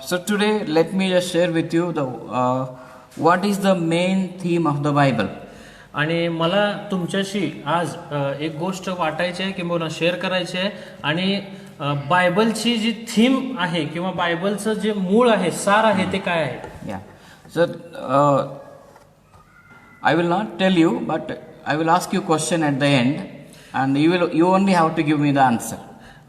So today let me just share with you the what is the main theme of the Bible. आणि मला तुमच्याशी आज एक गोष्ट वाटायची आहे किंवा शेअर करायची आहे आणि बायबलची जी थीम आहे किंवा बायबलचं जे मूळ आहे सार आहे ते काय आहे. Yeah. So I will not tell you, but I will ask you question at the end, and you only have to give me the answer.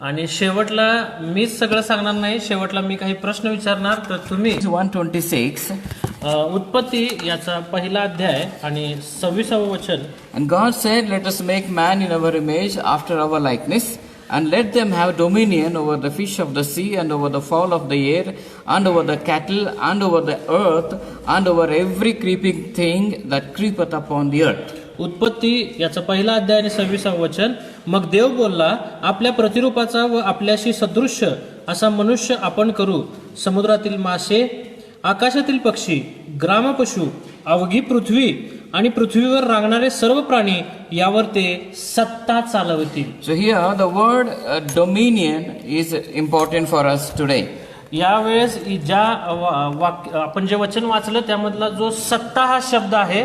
आणि शेवटला मीच सगळं सांगणार नाही, शेवटला मी काही प्रश्न विचारणार तर तुम्ही 126. उत्पत्ती याचा पहिला अध्याय आणि 26वे वचन. And God said, let us make man in our image after our likeness, and let them have dominion over the fish of the sea, and over the fowl of the air, and over the cattle, and over the earth, and over every creeping thing that creepeth upon the earth. उत्पत्ती याचा पहिला अध्याय आणि 26वे वचन. मग देव बोलला, आपल्या प्रतिरूपाचा व आपल्याशी सदृश्य असा मनुष्य आपण करू, समुद्रातील मासे, आकाशातील पक्षी, ग्रामपशु, अवघी पृथ्वी आणि पृथ्वीवर रांगणारे सर्व प्राणी यावर ते सत्ता चालवतील. So here the word dominion is important for us today. यावेळेस ज्या आपण जे वचन वाचलं त्यामधला जो सत्ता हा शब्द आहे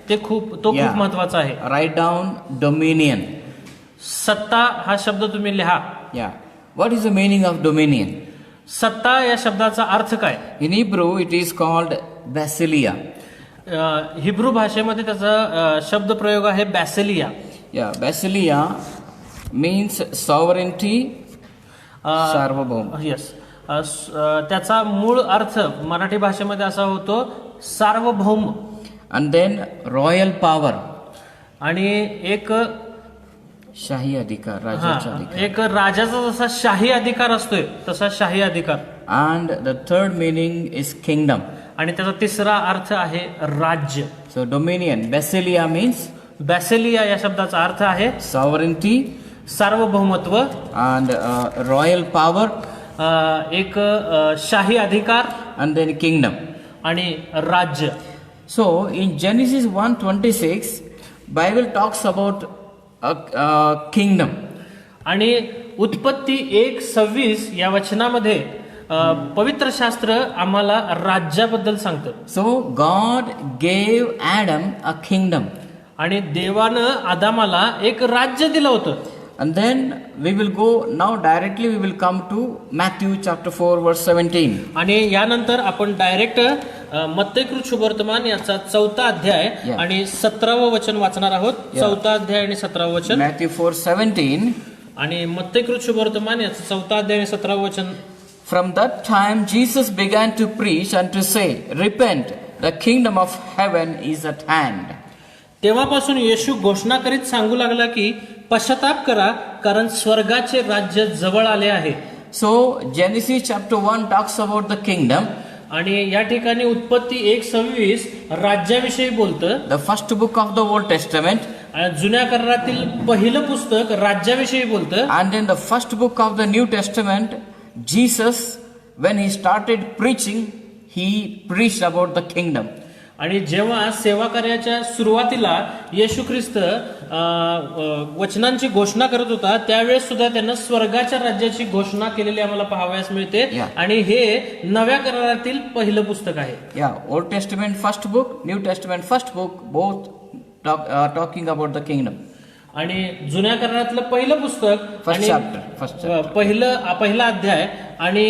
ते खूप महत्वाचा आहे. Write down dominion. सत्ता हा शब्द तुम्ही लिहा. Yeah. What is the meaning of dominion? सत्ता या शब्दाचा अर्थ काय? In Hebrew it is called basileia. Hebrew भाषेमध्ये त्याचा शब्द प्रयोग आहे बॅसिलिया. Yeah, basileia means sovereignty, सार्वभौम. येस. त्याचा मूळ अर्थ मराठी भाषेमध्ये असा होतो सार्वभौम. And then royal power. आणि एक शाही अधिकार, राजाचा अधिकार. एक राजाचा जसा शाही अधिकार असतोय तसा शाही अधिकार. And the third meaning is kingdom. आणि त्याचा तिसरा अर्थ आहे राज्य. So dominion, basileia means बॅसिलिया या शब्दाचा अर्थ आहे sovereignty, सार्वभौमत्व, and royal power, एक शाही अधिकार, and then kingdom. आणि राज्य. So in Genesis 1:26, Bible talks about a kingdom. आणि उत्पत्ती 1:26 या वचनामध्ये पवित्र शास्त्र आम्हाला राज्याबद्दल सांगतं. So God gave Adam a kingdom. आणि देवानं आदामाला एक राज्य दिलं होतं. And then we will go now directly we will come to Matthew chapter 4 verse 17. आणि यानंतर आपण डायरेक्ट मत्तेकृत शुभवर्तमान याचा 4था अध्याय आणि 17वे वचन वाचणार आहोत. 4था अध्याय आणि 17वे वचन. Matthew 4:17. आणि मत्तेकृत शुभवर्तमान याचा 4था अध्याय आणि 17वे वचन. From that time Jesus began to preach and to say, repent, the kingdom of heaven is at hand. तेव्हापासून येशू घोषणा करीत सांगू लागला की पश्चाताप करा, कारण स्वर्गाचे राज्य जवळ आले आहे. So Genesis chapter 1 talks about the kingdom. आणि या ठिकाणी उत्पत्ती 1:26 राज्याविषयी बोलतं. The first book of the Old Testament. जुन्या करारातील पहिलं पुस्तक राज्याविषयी बोलतं. And in the first book of the New Testament, Jesus, when he started preaching, he preached about the kingdom. आणि जेव्हा सेवा कार्याच्या सुरुवातीला येशू ख्रिस्त वचनांची घोषणा करत होता त्यावेळेस सुद्धा त्यांना स्वर्गाच्या राज्याची घोषणा केलेली आम्हाला पाहावयास मिळते. आणि हे नव्या करारातील पहिलं पुस्तक आहे. Old Testament first book, New Testament first book, both talking about the kingdom. आणि जुन्या करारातलं पहिलं पुस्तक First chapter. पहिला अध्याय आणि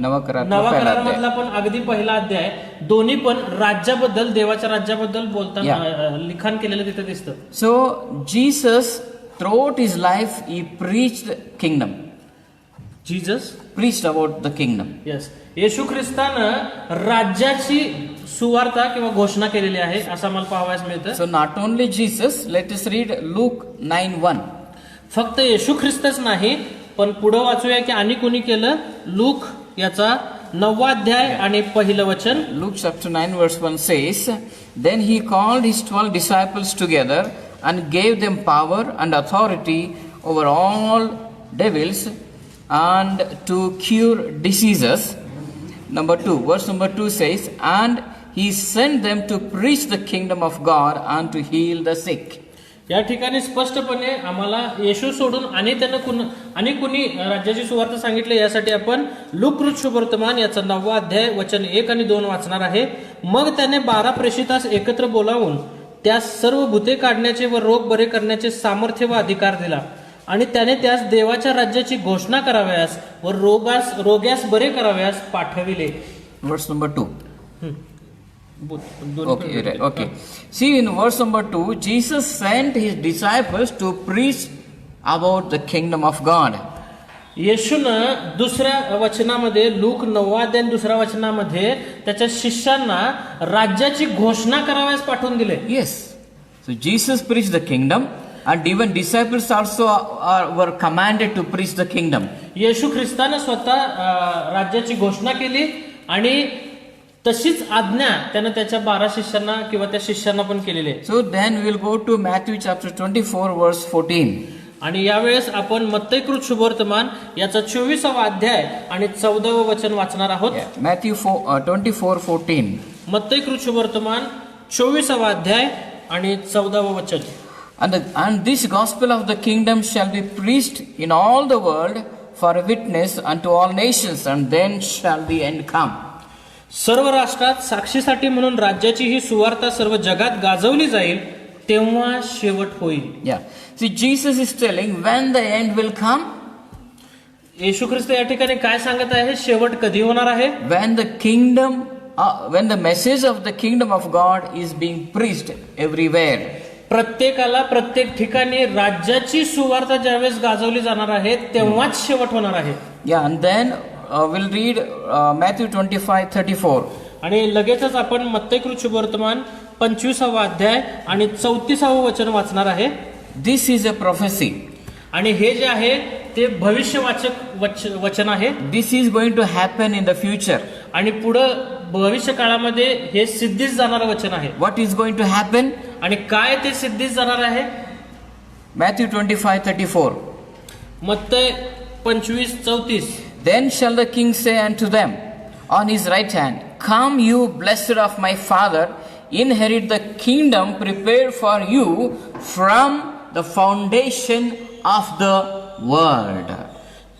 नवा करारामधला पण अगदी पहिला अध्याय दोन्ही पण राज्याबद्दल, देवाच्या राज्याबद्दल बोलताना लिखाण केलेलं तिथे दिसतं. So Jesus throughout his life he preached kingdom. Jesus preached about the kingdom. Yes. येशू ख्रिस्तानं राज्याची सुवार्ता किंवा घोषणा केलेली आहे असं मला पाहावयास मिळतं. So not only Jesus, let us read Luke 9:1. फक्त येशू ख्रिस्तच नाही पण पुढे वाचूया की आणि कोणी केलं. लूक याचा 9वा अध्याय आणि पहिलं वचन. Luke chapter 9 verse 1 says, Then he called his 12 disciples together and gave them power and authority over all devils and to cure diseases. Verse number 2 says, And he sent them to preach the kingdom of God and to heal the sick. या ठिकाणी स्पष्टपणे आम्हाला येशू सोडून आणि कुणी राज्याची सुवार्ता सांगितली यासाठी आपण लूक शुभवर्तमान याचा 9वा अध्याय वचन 1 आणि 2 वाचणार आहे. मग त्याने 12 प्रेषितास एकत्र बोलावून त्यास सर्व भूते काढण्याचे व रोग बरे करण्याचे सामर्थ्य व अधिकार दिला आणि त्याने त्यास देवाच्या राज्याची घोषणा कराव्यास व रोग्यास बरे कराव्यास पाठविले. Verse number 2. Okay, right. Okay. See, in verse number 2, Jesus sent his disciples to preach about the kingdom of God. येशूनं दुसऱ्या वचनामध्ये लूक 9वा अध्याय 2ऱ्या वचनामध्ये त्याच्या शिष्यांना राज्याची घोषणा कराव्यास पाठवून दिले. Yes. So Jesus preached the kingdom, and even disciples also were commanded to preach the kingdom. येशू ख्रिस्ताने स्वतः राज्याची घोषणा केली आणि तशीच आज्ञा त्यानं त्याच्या 12 शिष्यांना किंवा त्या शिष्यांना पण केलेली आहे. So then we will go to Matthew chapter 24 verse 14. आणि यावेळेस आपण मत्तईकृत शुभवर्तमान याचा 24वा अध्याय आणि 14वे वचन वाचणार आहोत. Matthew 24:14. मत्तईकृत शुभवर्तमान 24वा अध्याय आणि 14वे वचन. And this gospel of the kingdom shall be preached in all the world for a witness unto all nations, and then shall the end come. सर्व राष्ट्रात साक्षीसाठी म्हणून राज्याची ही सुवार्ता सर्व जगात गाजवली जाईल, तेव्हा शेवट होईल. Yeah. See, Jesus is telling when the end will come. येशू ख्रिस्त या ठिकाणी काय सांगत आहे? शेवट कधी होणार आहे? When the kingdom, when the message of the kingdom of God is being preached everywhere. प्रत्येकाला प्रत्येक ठिकाणी राज्याची सुवार्ता ज्यावेळेस गाजवली जाणार आहे तेव्हाच शेवट होणार आहे. Yeah, and then we'll read Matthew 25:34. आणि लगेचच आपण मत्तईकृत शुभवर्तमान 25वा अध्याय आणि 34वे वचन वाचणार आहे. This is a prophecy. आणि हे जे आहे ते भविष्यवाचक वचन आहे. This is going to happen in the future. आणि पुढं भविष्य काळामध्ये हे सिद्धीस जाणारं वचन आहे. What is going to happen? आणि काय ते सिद्धीस जाणार आहे? Matthew 25:34. मत्तई 25:34. Then shall the king say unto them on his right hand, Come, you blessed of my father, inherit the kingdom prepared for you from the foundation of the world.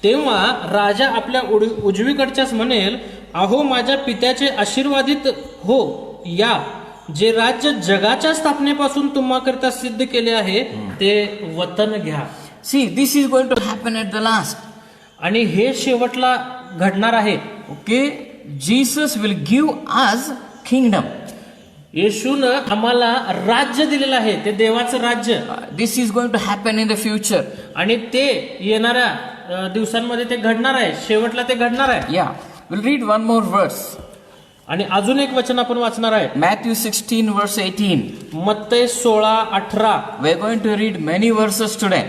तेव्हा राजा आपल्या उजवीकडच्याच म्हणेल, अहो माझ्या पित्याचे आशीर्वादित हो या, जे राज्य जगाच्या स्थापनेपासून तुम्हाकरता सिद्ध केले आहे ते वतन घ्या. See, this is going to happen at the last. आणि हे शेवटला घडणार आहे. Okay, Jesus will give us kingdom. येशूनं आम्हाला राज्य दिलेलं आहे, ते देवाचं राज्य. This is going to happen in the future. आणि ते येणाऱ्या दिवसांमध्ये ते घडणार आहे, शेवटला ते घडणार आहे. Yeah, we'll read one more verse. आणि अजून एक वचन आपण वाचणार आहे. Matthew 16:18. मत्तई 16:18. We're going to read many verses today.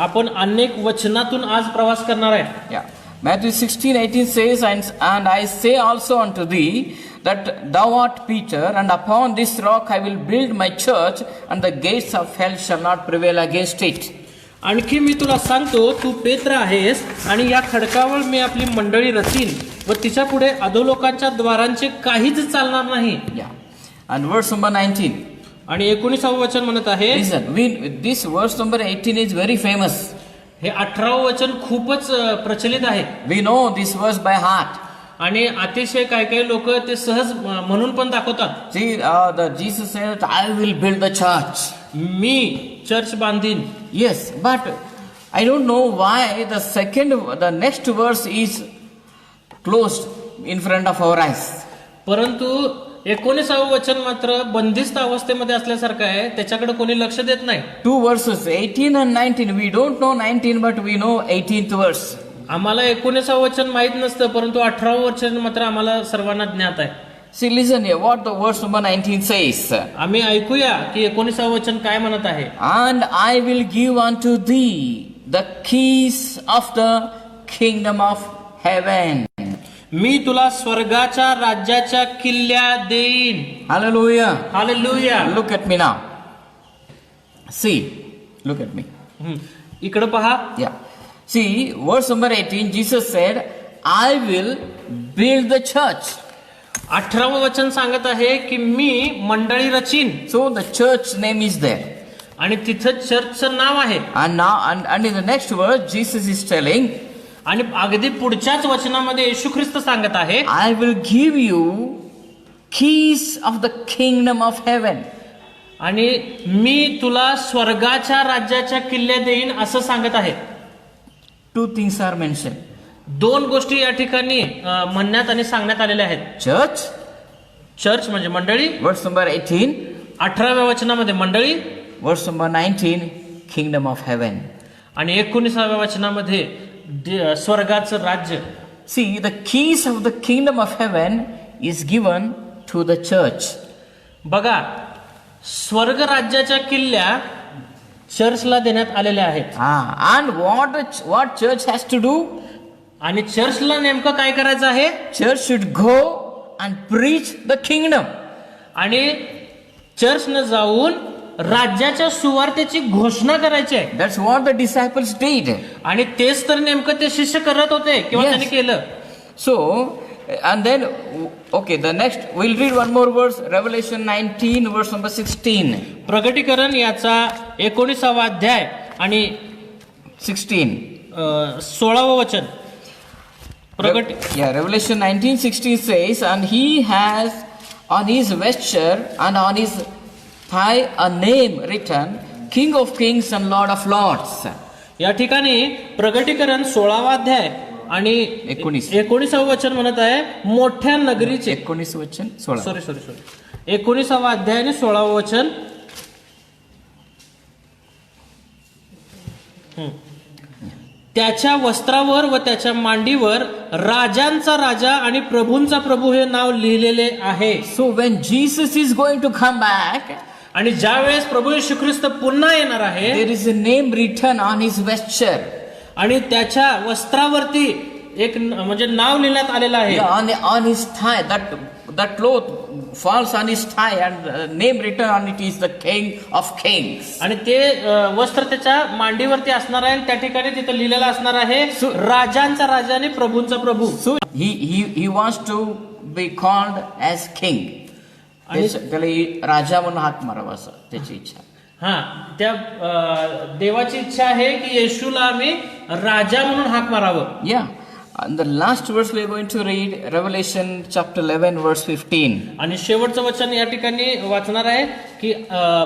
आपण अनेक वचनातून आज प्रवास करणार आहे. Yeah. Matthew 16:18 says, and I say also unto thee, that thou art Peter, and upon this rock I will build my church, and the gates of hell shall not prevail against it. आणखी मी तुला सांगतो, तू पेत्र आहेस, आणि या खडकावर मी आपली मंडळी रचीन, व तिच्या पुढे अधोलोकांच्या द्वारांचे काहीच चालणार नाही. Yeah. And verse number 19. आणि 19वे वचन म्हणत आहे. Listen, this verse number 18 is very famous. हे 18वे वचन खूपच प्रचलित आहे. We know this verse by heart. आणि अतिशय काही लोक ते सहज म्हणून पण दाखवतात. See, Jesus said, I will build the church. मी चर्च बांधीन. Yes, but I don't know why the next verse is closed in front of our eyes. परंतु 19वे वचन मात्र बंदिस्त अवस्थेमध्ये असल्यासारखं आहे, त्याच्याकडे कोणी लक्ष देत नाही. 2 verses, 18 and 19. We don't know 19, but we know 18th verse. आम्हाला 19वे वचन माहित नसतं, परंतु 18वे वचन मात्र आम्हाला सर्वांना ज्ञात आहे. See, listen here, what the verse number 19 says. आम्ही ऐकूया की 19वे वचन काय म्हणत आहे. And I will give unto thee the keys of the kingdom of heaven. मी तुला स्वर्गाच्या राज्याच्या किल्ल्या देईन. Hallelujah. Hallelujah. Look at me now. See, look at me. इकडे पहा. Yeah. See, verse number 18, Jesus said, I will build the church. 18वे वचन सांगत आहे की मी मंडळी Rachin. So the church name is there. आणि तिथं चर्चचं नाव आहे. And now, and in the next verse, Jesus is telling, आणि अगदी पुढच्याच वचनामध्ये येशू ख्रिस्त सांगत आहे, I will give you keys of the kingdom of heaven. आणि मी तुला स्वर्गाच्या राज्याच्या किल्ल्या देईन असं सांगत आहे. Two things are mentioned. दोन गोष्टी या ठिकाणी म्हणण्यात आणि सांगण्यात आलेल्या आहेत. Church, चर्च म्हणजे मंडळी, verse number 18. 18व्या वचनामध्ये मंडळी, Verse number 19, kingdom of heaven. आणि 19व्या वचनामध्ये स्वर्गाचं राज्य. See, the keys of the kingdom of heaven is given to the church. बघा, स्वर्ग राज्याच्या किल्ल्या चर्चला देण्यात आलेल्या आहेत. And what church has to do? आणि चर्चला नेमकं काय करायचं आहे? Church should go and preach the kingdom. आणि चर्चनं जाऊन राज्याच्या सुवार्तेची घोषणा करायची आहे. That's what the disciples did. आणि तेच तर नेमकं ते शिष्य करत होते किंवा Yes. त्यांनी केलं. So, and then, okay, the next, we'll read one more verse, Revelation 19, verse number 16. प्रगटीकरण याचा 19वा अध्याय आणि 16. 16वं वचन. Revelation 19:16 says, and he has on his vesture and on his thigh a name written, King of Kings and Lord of Lords. या ठिकाणी प्रगटीकरण 16वा अध्याय आणि 19वं वचन म्हणत आहे, मोठ्या नगरीचे. 19 वचन 16. सॉरी 19वा अध्याय आणि 16वं वचन. त्याच्या वस्त्रावर व त्याच्या मांडीवर राजांचा राजा आणि प्रभूंचा प्रभू हे नाव लिहिलेले आहे. So when Jesus is going to come back, आणि ज्या वेळेस प्रभू येशू ख्रिस्त पुन्हा येणार आहे, there is a name written on his vesture. आणि त्याच्या वस्त्रावरती एक म्हणजे नाव लिहिण्यात आलेलं आहे. On his thigh, that cloth falls on his thigh, and name written on it is the King of Kings. आणि ते वस्त्र त्याच्या मांडीवरती असणार आहे आणि त्या ठिकाणी तिथे लिहिलेलं असणार आहे, राजांचा राजा आणि प्रभूंचा प्रभू. So he wants to be called as king. त्याला राजा म्हणून हाक मारावा असं त्याची इच्छा. हा, त्या देवाची इच्छा आहे की येशूला आम्ही राजा म्हणून हाक मारावं. Yeah. And the last verse we are going to read, Revelation chapter 11, verse 15. आणि शेवटचं वचन या ठिकाणी वाचणार आहे की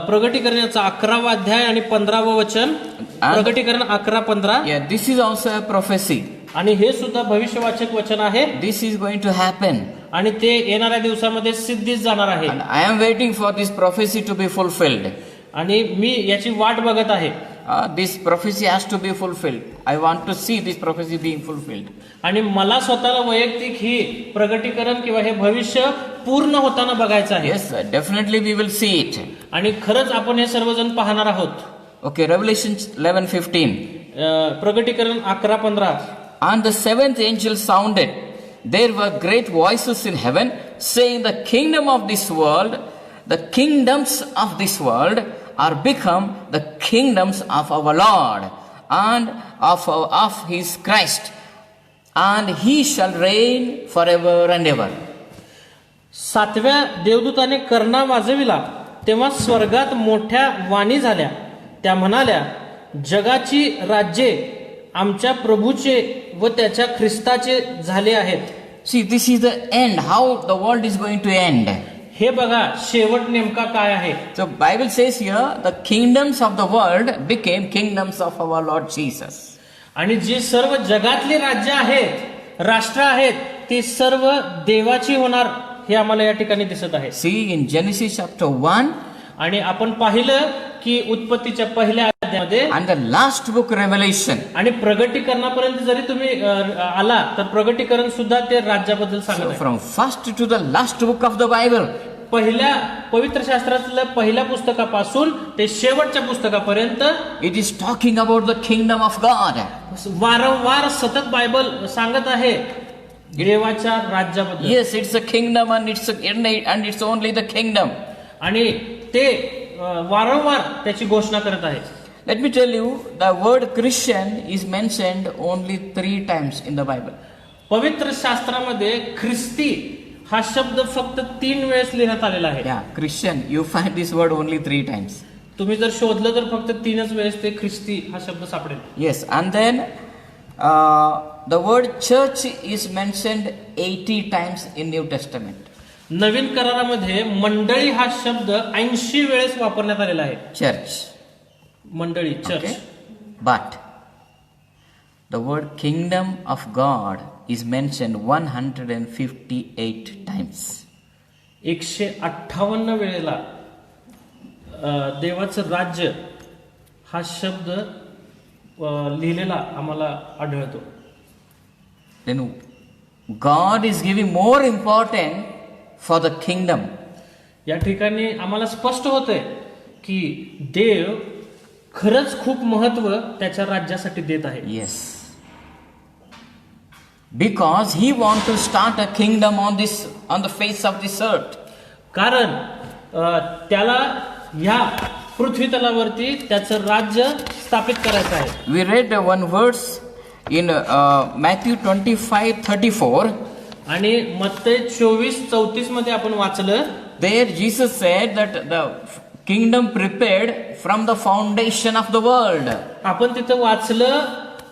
प्रगटीकरणाचा 11वा अध्याय आणि 15वं वचन. प्रगटीकरण 11:15. Yeah, this is also a prophecy. आणि हे सुद्धा भविष्यवाचक वचन आहे. This is going to happen. आणि ते येणाऱ्या दिवसामध्ये सिद्धीस जाणार आहे. And I am waiting for this prophecy to be fulfilled. आणि मी याची वाट बघत आहे. This prophecy has to be fulfilled. I want to see this prophecy being fulfilled. आणि मला स्वतःला वैयक्तिक ही प्रगटीकरण किंवा हे भविष्य पूर्ण होताना बघायचं आहे. Yes, definitely we will see it. आणि खरंच आपण हे सर्वजण पाहणार आहोत. Okay, Revelation 11:15. प्रगटीकरण 11:15. And the seventh angel sounded. There were great voices in heaven, saying, the kingdom of this world, the kingdoms of this world are become the kingdoms of our Lord and of his Christ, and he shall reign forever and ever. 7व्या देवदूताने कर्णा वाजविला, तेव्हा स्वर्गात मोठ्या वाणी झाल्या. त्या म्हणाल्या, जगाची राज्ये आमच्या प्रभूचे व त्याच्या ख्रिस्ताचे झाले आहेत. See, this is the end, how the world is going to end. हे बघा शेवट नेमका काय आहे. So Bible says here, the kingdoms of the world became kingdoms of our Lord Jesus. आणि जी सर्व जगातली राज्य आहेत, राष्ट्र आहेत, ती सर्व देवाची होणार हे आम्हाला या ठिकाणी दिसत आहे. See, in Genesis chapter 1 आणि आपण पाहिलं की उत्पत्तीच्या पहिल्या अध्यायामध्ये and the last book Revelation, आणि प्रगटीकरणापर्यंत जरी तुम्ही आला तर प्रगटीकरण सुद्धा ते राज्याबद्दल सांगत so आहे. from first to the last book of the Bible, पहिल्या पवित्र शास्त्रातल्या पहिल्या पुस्तकापासून ते शेवटच्या पुस्तकापर्यंत it is talking about the kingdom of God. वारंवार सतत बायबल सांगत आहे देवाच्या राज्याबद्दल. Yes, it's a kingdom and it's only the kingdom. आणि ते वारंवार त्याची घोषणा करत आहे. Let me tell you, the word Christian is mentioned only 3 times in the Bible. पवित्र शास्त्रामध्ये ख्रिस्ती हा शब्द फक्त 3 वेळेस लिहिण्यात आलेला आहे. Yeah, Christian, you find this word only 3 times. तुम्ही जर शोधलं तर फक्त 3च वेळेस ते ख्रिस्ती हा शब्द सापडेल. Yes, and then the word church is mentioned 80 times in New Testament. नवीन करारामध्ये मंडळी हा शब्द 80 वेळेस वापरण्यात आलेला आहे. Church. मंडळी, church. Okay? But the word kingdom of God is mentioned 158 times. 158 वेळेला देवाचं राज्य हा शब्द लिहिलेला आम्हाला आढळतो. Then God is giving more importance for the kingdom. या ठिकाणी आम्हाला स्पष्ट होतंय की देव खरंच खूप महत्व त्याच्या राज्यासाठी देत आहे. Yes. Because he wants to start a kingdom on the face of this earth. कारण त्याला ह्या पृथ्वी तलावरती त्याचं राज्य स्थापित करायचं आहे. We read one verse in Matthew 25:34. आणि मत्तई 24:34 मध्ये आपण वाचलं. There Jesus said that the kingdom prepared from the foundation of the world. आपण तिथं वाचलं,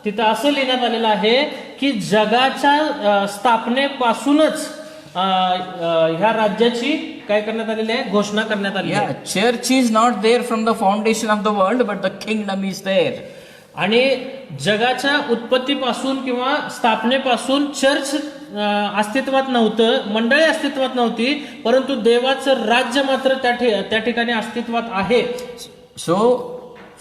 तिथं असं लिहिण्यात आलेलं आहे की जगाच्या स्थापनेपासूनच ह्या राज्याची काय करण्यात आलेली आहे, घोषणा करण्यात आली आहे. Yeah, church is not there from the foundation of the world, but the kingdom is there. आणि जगाच्या उत्पत्तीपासून किंवा स्थापनेपासून चर्च अस्तित्वात नव्हतं, मंडळी अस्तित्वात नव्हती, परंतु देवाचं राज्य मात्र त्या ठिकाणी अस्तित्वात आहे. So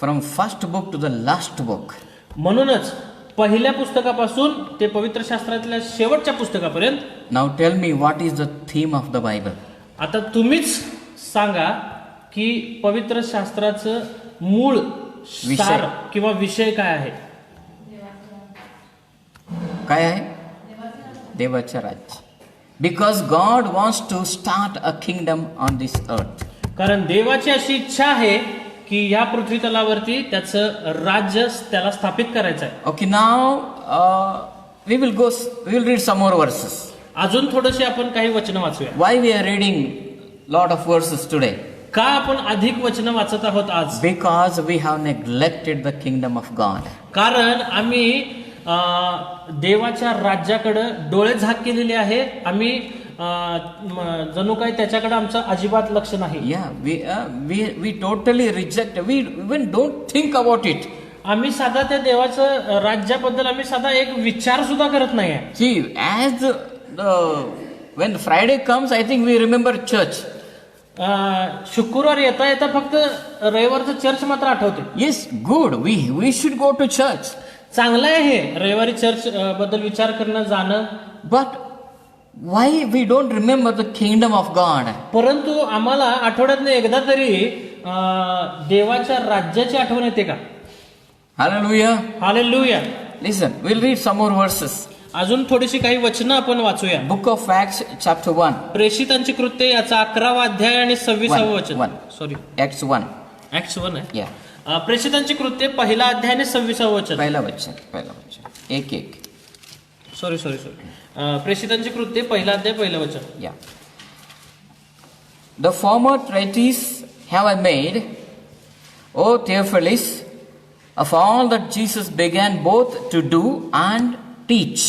from first book to the last book. म्हणूनच पहिल्या पुस्तकापासून ते पवित्र शास्त्रातल्या शेवटच्या पुस्तकापर्यंत. Now tell me what is the theme of the Bible? आता तुम्हीच सांगा की पवित्र शास्त्राचं मूळ सार किंवा विषय काय आहे. काय आहे? देवाचे राज्य. Because God wants to start a kingdom on this earth. कारण देवाची अशी इच्छा आहे की या पृथ्वी तलावरती त्याचं राज्य त्याला स्थापित करायचं आहे. Okay, now we will read some more verses. अजून थोडेसे आपण काही वचन वाचूया. Why we are reading lot of verses today? का आपण अधिक वचन वाचत आहोत आज? Because we have neglected the kingdom of God. कारण आम्ही देवाच्या राज्याकडे डोळे झाक केलेले आहे. आम्ही जणू काही त्याच्याकडे आमचं अजिबात लक्ष नाही. Yeah, we totally reject. We even don't think about it. आम्ही साधा त्या देवाचं राज्याबद्दल आम्ही साधा एक विचार सुद्धा करत नाही. See, as when Friday comes, I think we remember church. शुक्रवार येता येता फक्त रविवारचं चर्च मात्र आठवते. Yes, good. We should go to church. चांगलं आहे रविवारी चर्च बद्दल विचार करणं, जाणं. But why we don't remember the kingdom of God? परंतु आम्हाला आठवड्यातनं एकदा तरी देवाच्या राज्याची आठवण येते का? Hallelujah. Hallelujah. Listen, we'll read some more verses. अजून थोडीशी काही वचनं आपण वाचूया. Book of Acts chapter 1. प्रेषितांची कृत्ये याचा 11वा अध्याय आणि 26वा वचन. Sorry, Acts 1. ऍक्ट्स 1 आहे. Yeah. प्रेषितांची कृत्ये पहिला अध्याय आणि 26वा वचन. पहिला वचन. एक. सॉरी. प्रेषितांची कृत्ये पहिला अध्याय पहिलं वचन. Yeah. The former treatise have I made, O Theophilus, of all that Jesus began both to do and teach.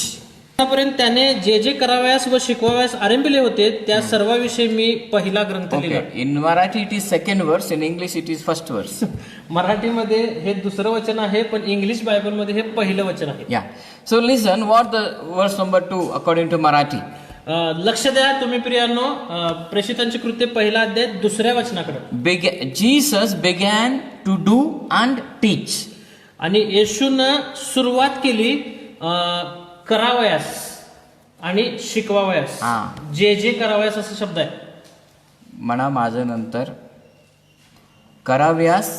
आतापर्यंत त्याने जे जे करावयास व शिकवावयास आरंभिले होते त्या सर्वाविषयी मी पहिला ग्रंथ लिहिला. In Marathi it is second verse, in English it is first verse. मराठीमध्ये हे दुसरं वचन आहे, पण इंग्लिश बायबल मध्ये हे पहिलं वचन आहे. Yeah. So listen what the verse number 2 according to Marathi. लक्ष द्या तुम्ही प्रियांनो, प्रेषितांची कृत्ये पहिला अध्याय दुसऱ्या वचनाकडे. Jesus began to do and teach. आणि येशूनं सुरुवात केली करावयास आणि शिकवावयास. जे करावयास असा शब्द आहे. म्हणा माझं नंतर करावयास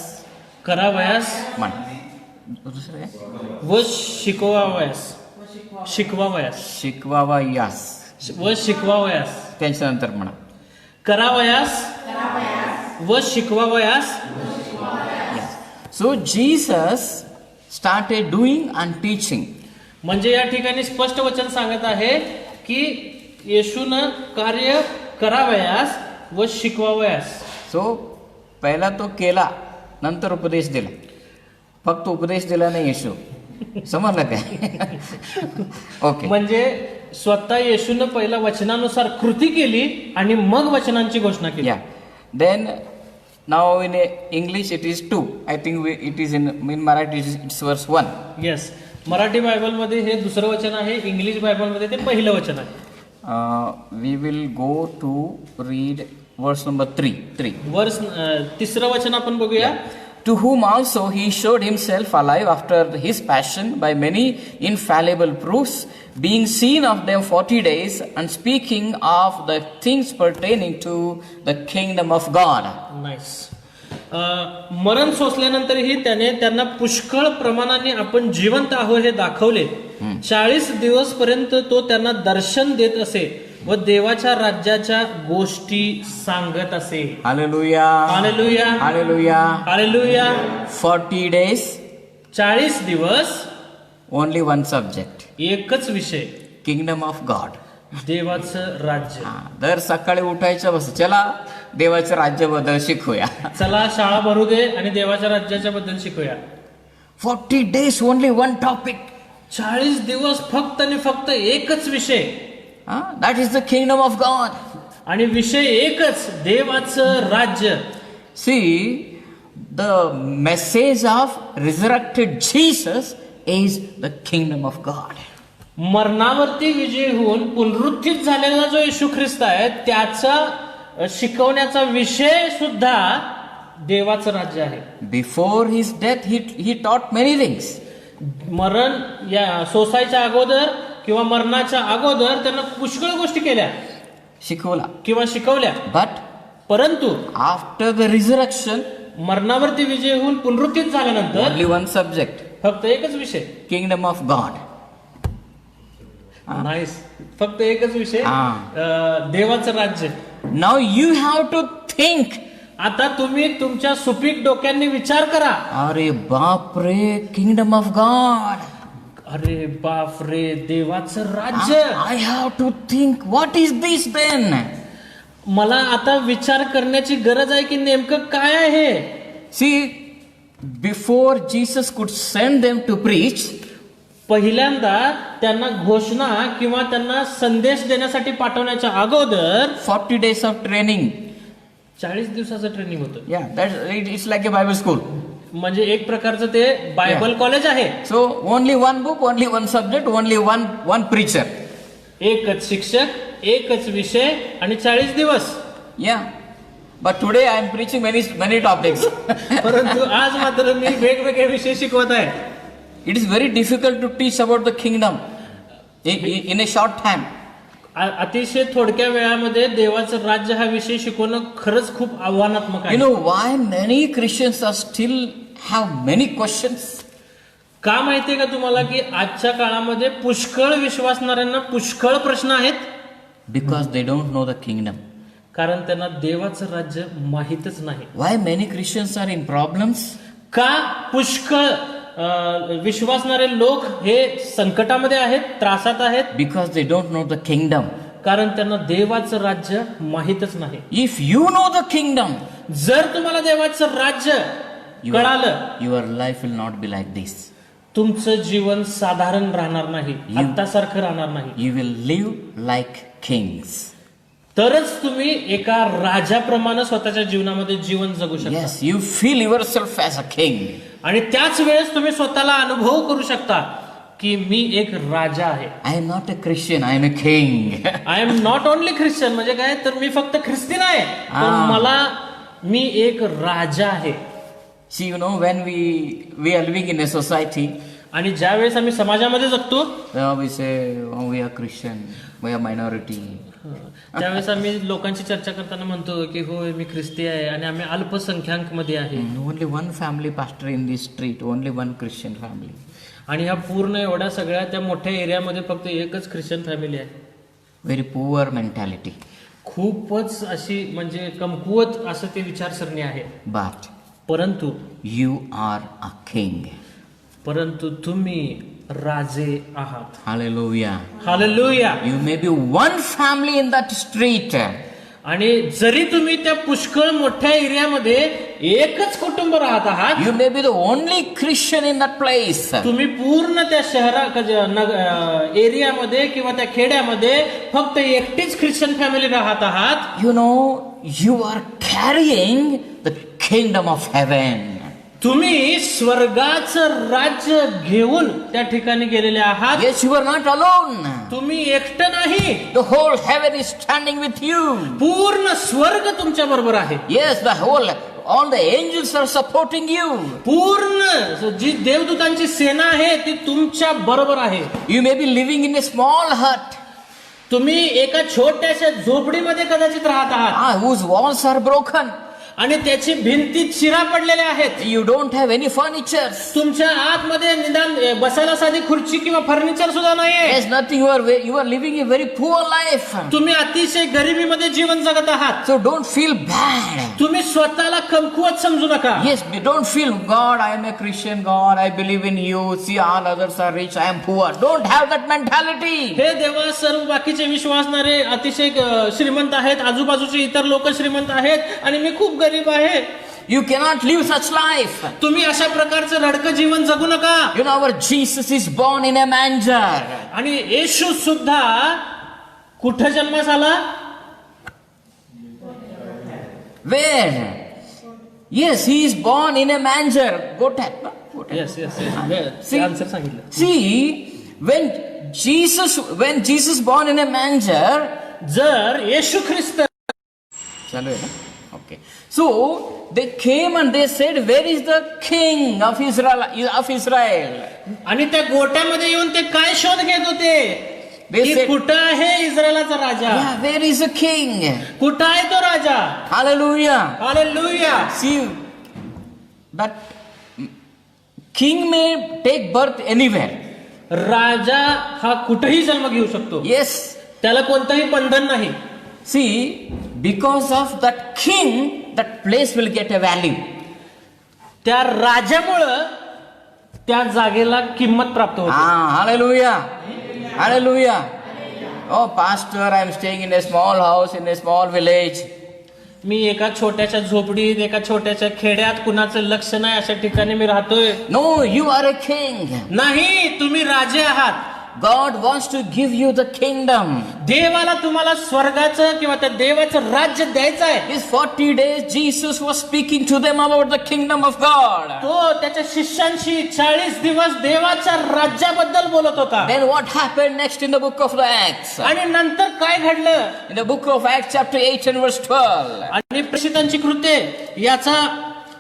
म्हण. दुसरं काय? व शिकवावयास त्याच्यानंतर म्हणा करावयास व शिकवावयास. So Jesus started doing and teaching. म्हणजे या ठिकाणी स्पष्ट वचन सांगत आहे की येशूनं कार्य करावयास व शिकवावयास. So पहिला तो केला. नंतर उपदेश दिला. फक्त उपदेश दिला नाही येशू. समजलं काय? ओके. म्हणजे स्वतः येशूनं पहिला वचनानुसार कृती केली आणि मग वचनांची घोषणा केली. या देन नाव in English it is 2. I think it is in Marathi it's verse 1. Yes, Marathi बायबलमध्ये हे दुसरं वचन आहे, इंग्लिश बायबलमध्ये ते पहिलं वचन आहे. We will go to read verse number 3. वर्ष तिसरं वचन आपण बघूया. To whom also he showed himself alive after his passion by many infallible proofs, being seen of them 40 days, and speaking of the things pertaining to the kingdom of God. Nice. मरण सोसल्यानंतरही त्याने त्यांना पुष्कळ प्रमाणाने आपण जिवंत आहोत हे दाखवले. 40 दिवस पर्यंत तो त्यांना दर्शन देत असे व देवाच्या राज्याच्या गोष्टी सांगत असे. Hallelujah. Hallelujah, Hallelujah. Hallelujah. 40 days, 40 दिवस, only one subject. एकच विषय, Kingdom of God. देवाचं राज्य. दर सकाळी उठायचं बस, चला देवाचं राज्याबद्दल शिकूया. चला शाळा भरू दे आणि देवाच्या राज्याच्या बद्दल शिकूया. 40 days, only one topic. 40 दिवस फक्त आणि फक्त एकच विषय. That is the kingdom of God. आणि विषय एकच, देवाचं राज्य. See, the message of resurrected Jesus is the kingdom of God. मरणावरती विजय होऊन पुनरुत्थित झालेला जो येशू ख्रिस्त आहे त्याचा शिकवण्याचा विषय सुद्धा देवाचं राज्य आहे. Before his death, he taught many things. मरण या सोसायच्या अगोदर किंवा मरणाच्या अगोदर त्यांना पुष्कळ गोष्टी केल्या, शिकवला किंवा शिकवल्या. But परंतु after the resurrection, मरणावरती विजय होऊन पुनरुत्थित झाल्यानंतर only one subject. फक्त एकच विषय, Kingdom of God. नाईस. फक्त एकच विषय, देवाचं राज्य. Now you have to think. आता तुम्ही तुमच्या सुपीक डोक्यांनी विचार करा. अरे बाप रे, Kingdom of God. अरे बाप रे, देवाचं राज्य. I have to think, what is this then? मला आता विचार करण्याची गरज आहे की नेमकं काय आहे. See, before Jesus could send them to preach, पहिल्यांदा त्यांना घोषणा किंवा त्यांना संदेश देण्यासाठी पाठवण्याच्या अगोदर 40 days of training. 40 दिवसाचं ट्रेनिंग होतं. It's like a Bible school. म्हणजे एक प्रकारचं ते बायबल कॉलेज आहे. So only one book, only one subject, only one preacher. एकच शिक्षक, एकच विषय आणि 40 दिवस. Yeah. But today I am preaching many topics. परंतु आज मात्र मी वेगवेगळे विषय शिकवत आहे. It is very difficult to teach about the kingdom in a short time. अतिशय थोडक्या वेळामध्ये देवाचं राज्य हा विषय शिकवणं खरंच खूप आव्हानात्मक आहे. You know why many Christians are still have many questions? का माहितीये का तुम्हाला की आजच्या काळामध्ये पुष्कळ विश्वासणाऱ्यांना पुष्कळ प्रश्न आहेत? Because they don't know the kingdom. कारण त्यांना देवाचं राज्य माहीतच नाही. Why many Christians are in problems? का पुष्कळ विश्वासणारे लोक हे संकटामध्ये आहेत, त्रासात आहेत? Because they don't know the kingdom. कारण त्यांना देवाचं राज्य माहीतच नाही. If you know the kingdom, जर तुम्हाला देवाचं राज्य कळालं, your life will not be like this. तुमचं जीवन साधारण राहणार नाही, आत्तासारखं राहणार नाही. You will live like kings. तरच तुम्ही एका राजाप्रमाणे स्वतःच्या जीवनामध्ये जीवन जगू शकता. Yes, you feel yourself as a king. आणि त्याच वेळेस तुम्ही स्वतःला अनुभव करू शकता की मी एक राजा आहे. I am not a Christian, I am a king. I am not only Christian. म्हणजे काय, तर मी फक्त ख्रिस्ती नाही, तर मी एक राजा आहे. See, you know, when we are living in a society, आणि ज्या वेळेस आम्ही समाजामध्ये जगतो we say, oh, we are Christian, we are minority. त्यावेळेस आम्ही लोकांची चर्चा करताना म्हणतो की होय मी ख्रिस्ती आहे आणि आम्ही अल्पसंख्याक मध्ये आहे. Only one family pastor in this street, only one Christian family. आणि ह्या पूर्ण एवढ्या सगळ्या त्या मोठ्या एरियामध्ये फक्त एकच ख्रिश्चन फॅमिली आहे. Very poor mentality. खूपच अशी म्हणजे कमकुवत असं ते विचारसरणी आहे. But परंतु you are a king. परंतु तुम्ही राजे आहात. Hallelujah. Hallelujah. You may be one family in that street. आणि जरी तुम्ही त्या पुष्कळ मोठ्या एरियामध्ये एकच कुटुंब राहत आहात, you may be the only Christian in that place. तुम्ही पूर्ण त्या एरियामध्ये किंवा त्या खेड्यामध्ये फक्त एकटीच ख्रिश्चन फॅमिली राहत आहात, You know, you are carrying the kingdom of heaven. तुम्ही स्वर्गाचं राज्य घेऊन त्या ठिकाणी गेलेले आहात. Yes, you are not alone. तुम्ही एकटं नाही, The whole heaven is standing with you. पूर्ण स्वर्ग तुमच्या बरोबर आहे. Yes, all the angels are supporting you. पूर्ण जी देवदूतांची सेना आहे ती तुमच्या बरोबर आहे. You may be living in a small hut, तुम्ही एका छोट्याशा झोपडीमध्ये कदाचित राहत आहात whose walls are broken. आणि त्याची भिंती चिरा पडलेल्या आहेत. You don't have any furniture. तुमच्या आतमध्ये निदान बसायला साधी खुर्ची किंवा फर्निचर सुद्धा नाहीये. There's nothing. You are living a very poor life. तुम्ही अतिशय गरिबीमध्ये जीवन जगत आहात. So don't feel bad. तुम्ही स्वतःला कमकुवत समजू नका. Yes, don't feel, God, I am a Christian, God, I believe in you. See, all others are rich, I am poor. Don't have that mentality. हे देवा, सर्व बाकीचे विश्वासणारे अतिशय श्रीमंत आहेत, आजूबाजूचे इतर लोक श्रीमंत आहेत आणि मी खूप गरीब आहे. You cannot live such life. तुम्ही अशा प्रकारचं रडकं जीवन जगू नका. You know, our Jesus is born in a manger. आणि येशू सुद्धा कुठं जन्मास आला? Where? Yes, he is born in a manger. Goat. Yes. Answer सांगितलं. See, when Jesus born in a manger, जर येशू ख्रिस्त चालू आहे ना? Okay. So they came and they said, where is the king of Israel? आणि त्या गोट्यामध्ये येऊन ते काय शोध घेत होते? They की said, कुठं आहे इस्रायलाचा राजा? yeah, where is the king? कुठं आहे तो राजा? Hallelujah. Hallelujah. See, that king may take birth anywhere. राजा हा कुठेही जन्म घेऊ शकतो. Yes. त्याला कोणतंही बंधन नाही. See, because of that king, that place will get a value. त्या राजामुळं त्या जागेला किंमत प्राप्त होते. Hallelujah. Hallelujah. Oh, pastor, I am staying in a small house in a small village. मी एका छोट्याशा झोपडीत, एका छोट्याशा खेड्यात, कुणाचं लक्ष नाही अशा ठिकाणी मी राहतोय. No, you are a king. नाही, तुम्ही राजे आहात. God wants to give you the kingdom. देवाला तुम्हाला स्वर्गाचं किंवा त्या देवाचं राज्य द्यायचं आहे. These 40 days Jesus was speaking to them about the kingdom of God. तो त्याच्या शिष्यांशी 40 दिवस देवाच्या राज्याबद्दल बोलत होता. Then what happened next in the book of the Acts? आणि नंतर काय घडलं? In the book of Acts chapter 8 and verse 12. आणि प्रेषितांची कृत्ये याचा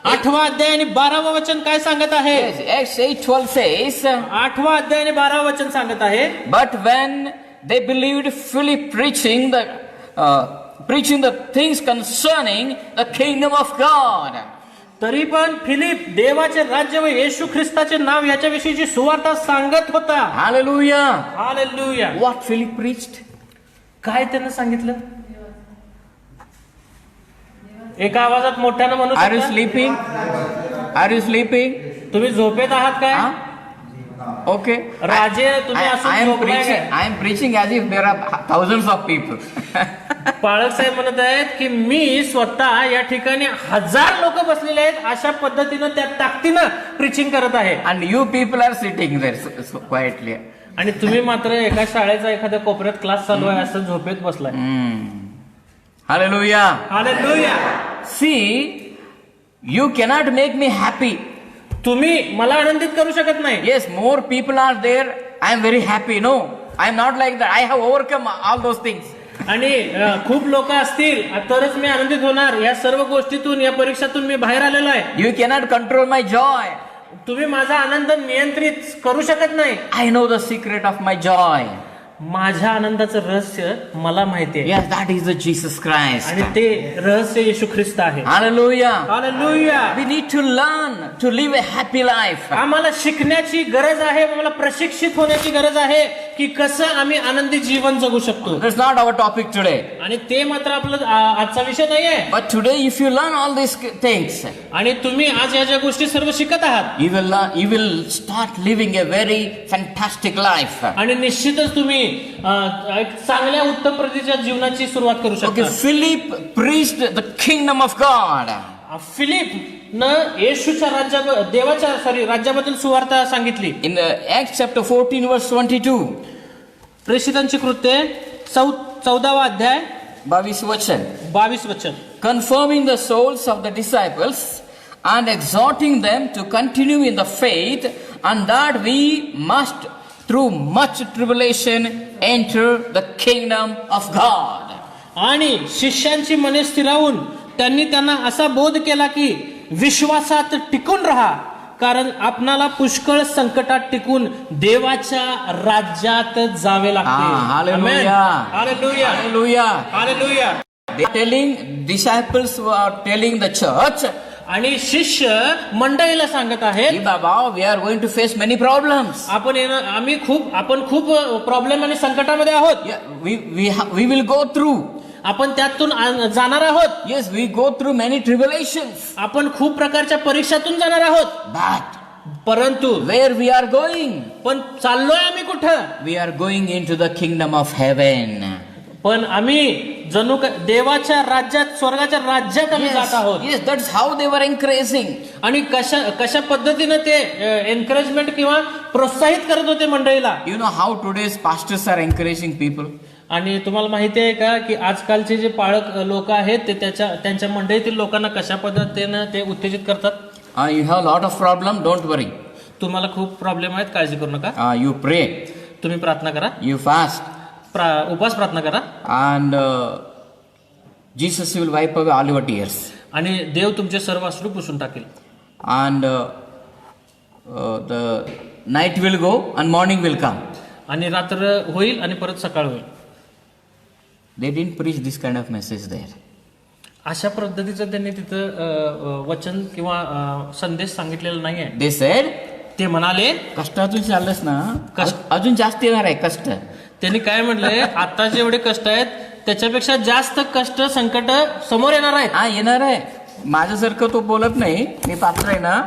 8वा अध्याय आणि 12वा वचन काय सांगत आहे? Yes, Acts 8:12 says, 8वा अध्याय आणि 12वा वचन सांगत आहे. but when they believed, fully preaching the things concerning the kingdom of God. तरी पण फिलिप देवाचे राज्य व येशू ख्रिस्ताचे नाव याच्याविषयीची सुवार्ता सांगत होता. Hallelujah. Hallelujah. What Philip preached? काय त्यानं सांगितलं? एका आवाजात मोठ्यानं म्हणू Are you शकता? sleeping? Are you sleeping? तुम्ही झोपेत आहात काय? Huh? Okay. राजे तुम्ही असं झोपलाय काय? I am preaching as if there are thousands of people. पाळक साहेब म्हणत आहेत की मी स्वतः या ठिकाणी 1000 लोक बसलेले आहेत अशा पद्धतीनं त्या ताकदीनं प्रीचिंग करत आहे. And you people are sitting there so quietly. आणि तुम्ही मात्र एका शाळेचा एखाद्या कोपऱ्यात क्लास चालू आहे असं झोपेत बसलाय. Hallelujah. Hallelujah. See, you cannot make me happy. तुम्ही मला आनंदित करू शकत नाही. Yes, more people are there. I am very happy. No, I am not like that. I have overcome all those things. आणि खूप लोक असतील तरच मी आनंदित होणार. या सर्व गोष्टीतून, या परीक्षेतून मी बाहेर आलेलो आहे. You cannot control my joy. तुम्ही माझा आनंद नियंत्रित करू शकत नाही. I know the secret of my joy. माझ्या आनंदाचं रहस्य मला माहिती आहे. Yes, that is the Jesus Christ. आणि ते रहस्य येशू ख्रिस्त आहे. Hallelujah. Hallelujah. We need to learn to live a happy life. आम्हाला शिकण्याची गरज आहे, आम्हाला प्रशिक्षित होण्याची गरज आहे की कसं आम्ही आनंदी जीवन जगू शकतो. That's not our topic today. आणि ते मात्र आपला आजचा विषय नाहीये. But today, if you learn all these things, आणि तुम्ही आज या ज्या गोष्टी सर्व शिकत आहात, you will start living a very fantastic life. आणि निश्चितच तुम्ही एक चांगल्या उत्तम प्रतीच्या जीवनाची सुरुवात करू Okay, शकता. Philip preached the kingdom of God. Philip न येशूच्या राज्याबद्दल सुवार्ता सांगितली. In Acts chapter 14 verse 22, प्रेषितांची कृत्ये 14वा अध्याय 22 वचन. 22 वचन. Confirming the souls of the disciples and exhorting them to continue in the faith, and that we must through much tribulation enter the kingdom of God. आणि शिष्यांची मने स्थिरावून त्यांनी त्यांना असा बोध केला की विश्वासात टिकून राहा, कारण आपणाला पुष्कळ संकटात टिकून देवाच्या राज्यात जावे लागते. Hallelujah. Hallelujah. Hallelujah. Hallelujah. They are telling, disciples were telling the church, आणि शिष्य मंडळीला सांगत आहेत, "Hey Baba, we are going to face many problems. आपण खूप प्रॉब्लेम आणि संकटामध्ये आहोत. Yeah, we will go through. आपण त्यातून जाणार आहोत. Yes, we go through many tribulations. आपण खूप प्रकारच्या परीक्षातून जाणार आहोत. But परंतु where we are going? पण चाललोय आम्ही कुठं? We are going into the kingdom of heaven." पण आम्ही जणू देवाच्या राज्यात, स्वर्गाच्या राज्यात आम्ही जात आहोत. Yes, that's how they were encouraging. आणि कशा पद्धतीने ते एनकरेजमेंट किंवा प्रोत्साहित करत होते मंडळीला. You know how today's pastors are encouraging people? आणि तुम्हाला माहिती आहे का की आजकालचे जे पाळक लोक आहेत ते त्यांच्या मंडळीतील लोकांना कशा पद्धतीने ते उत्तेजित करतात. You have a lot of problem, don't worry. तुम्हाला खूप प्रॉब्लेम आहेत, काळजी करू नका. You pray, तुम्ही प्रार्थना करा, you fast, उपवास प्रार्थना करा, and Jesus will wipe away all your tears. आणि देव तुमचे सर्व अश्रू पुसून टाकेल. And the night will go and morning will come. आणि रात्र होईल आणि परत सकाळ होईल. They didn't preach this kind of message there. अशा पद्धतीचं त्यांनी तिथं वचन किंवा संदेश सांगितलेला नाहीये. They said, ते म्हणाले, कष्ट अजून चाललंच ना, कष्ट अजून जास्त येणार आहे कष्ट. त्यांनी काय म्हटलंय, आता जेवढे कष्ट आहेत त्याच्यापेक्षा जास्त कष्ट, संकट समोर येणार आहेत. येणार आहे. माझ्यासारखं तो बोलत नाही, मी पात्र आहे ना,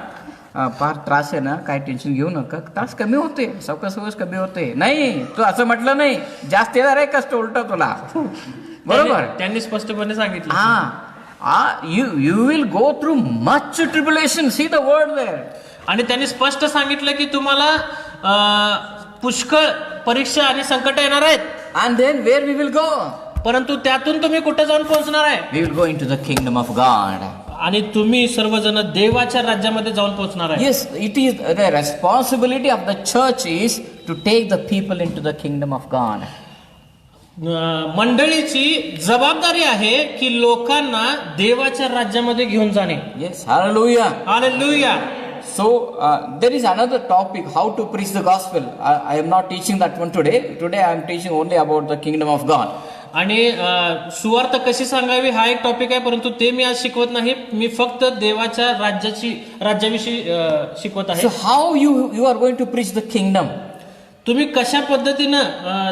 फार त्रास आहे ना, काय टेन्शन घेऊ नका, त्रास कमी होते, सावकाश कमी होते. नाही, तू असं म्हटलं नाही, जास्त येणार आहे कष्ट उलट तुला. बरोबर, त्यांनी स्पष्टपणे सांगितलं. You will go through much tribulation. See the word there. आणि त्यांनी स्पष्ट सांगितलं की तुम्हाला पुष्कळ परीक्षा आणि संकट येणार आहेत. And then where we will go. परंतु त्यातून तुम्ही कुठे जाऊन पोहोचणार आहे? We will go into the kingdom of God. आणि तुम्ही सर्वजण देवाच्या राज्यामध्ये जाऊन पोहोचणार आहे. Yes, it is the responsibility of the church is to take the people into the kingdom of God. मंडळीची जबाबदारी आहे की लोकांना देवाच्या राज्यामध्ये घेऊन जाणे. Yes, hallelujah. Hallelujah. So there is another topic, how to preach the gospel. I am not teaching that one today. Today I am teaching only about the kingdom of God. आणि सुवार्ता कशी सांगावी हा एक टॉपिक आहे, परंतु ते मी आज शिकवत नाही. मी फक्त देवाच्या राज्याविषयी शिकवत आहे. So how you are going to preach the kingdom? तुम्ही कशा पद्धतीनं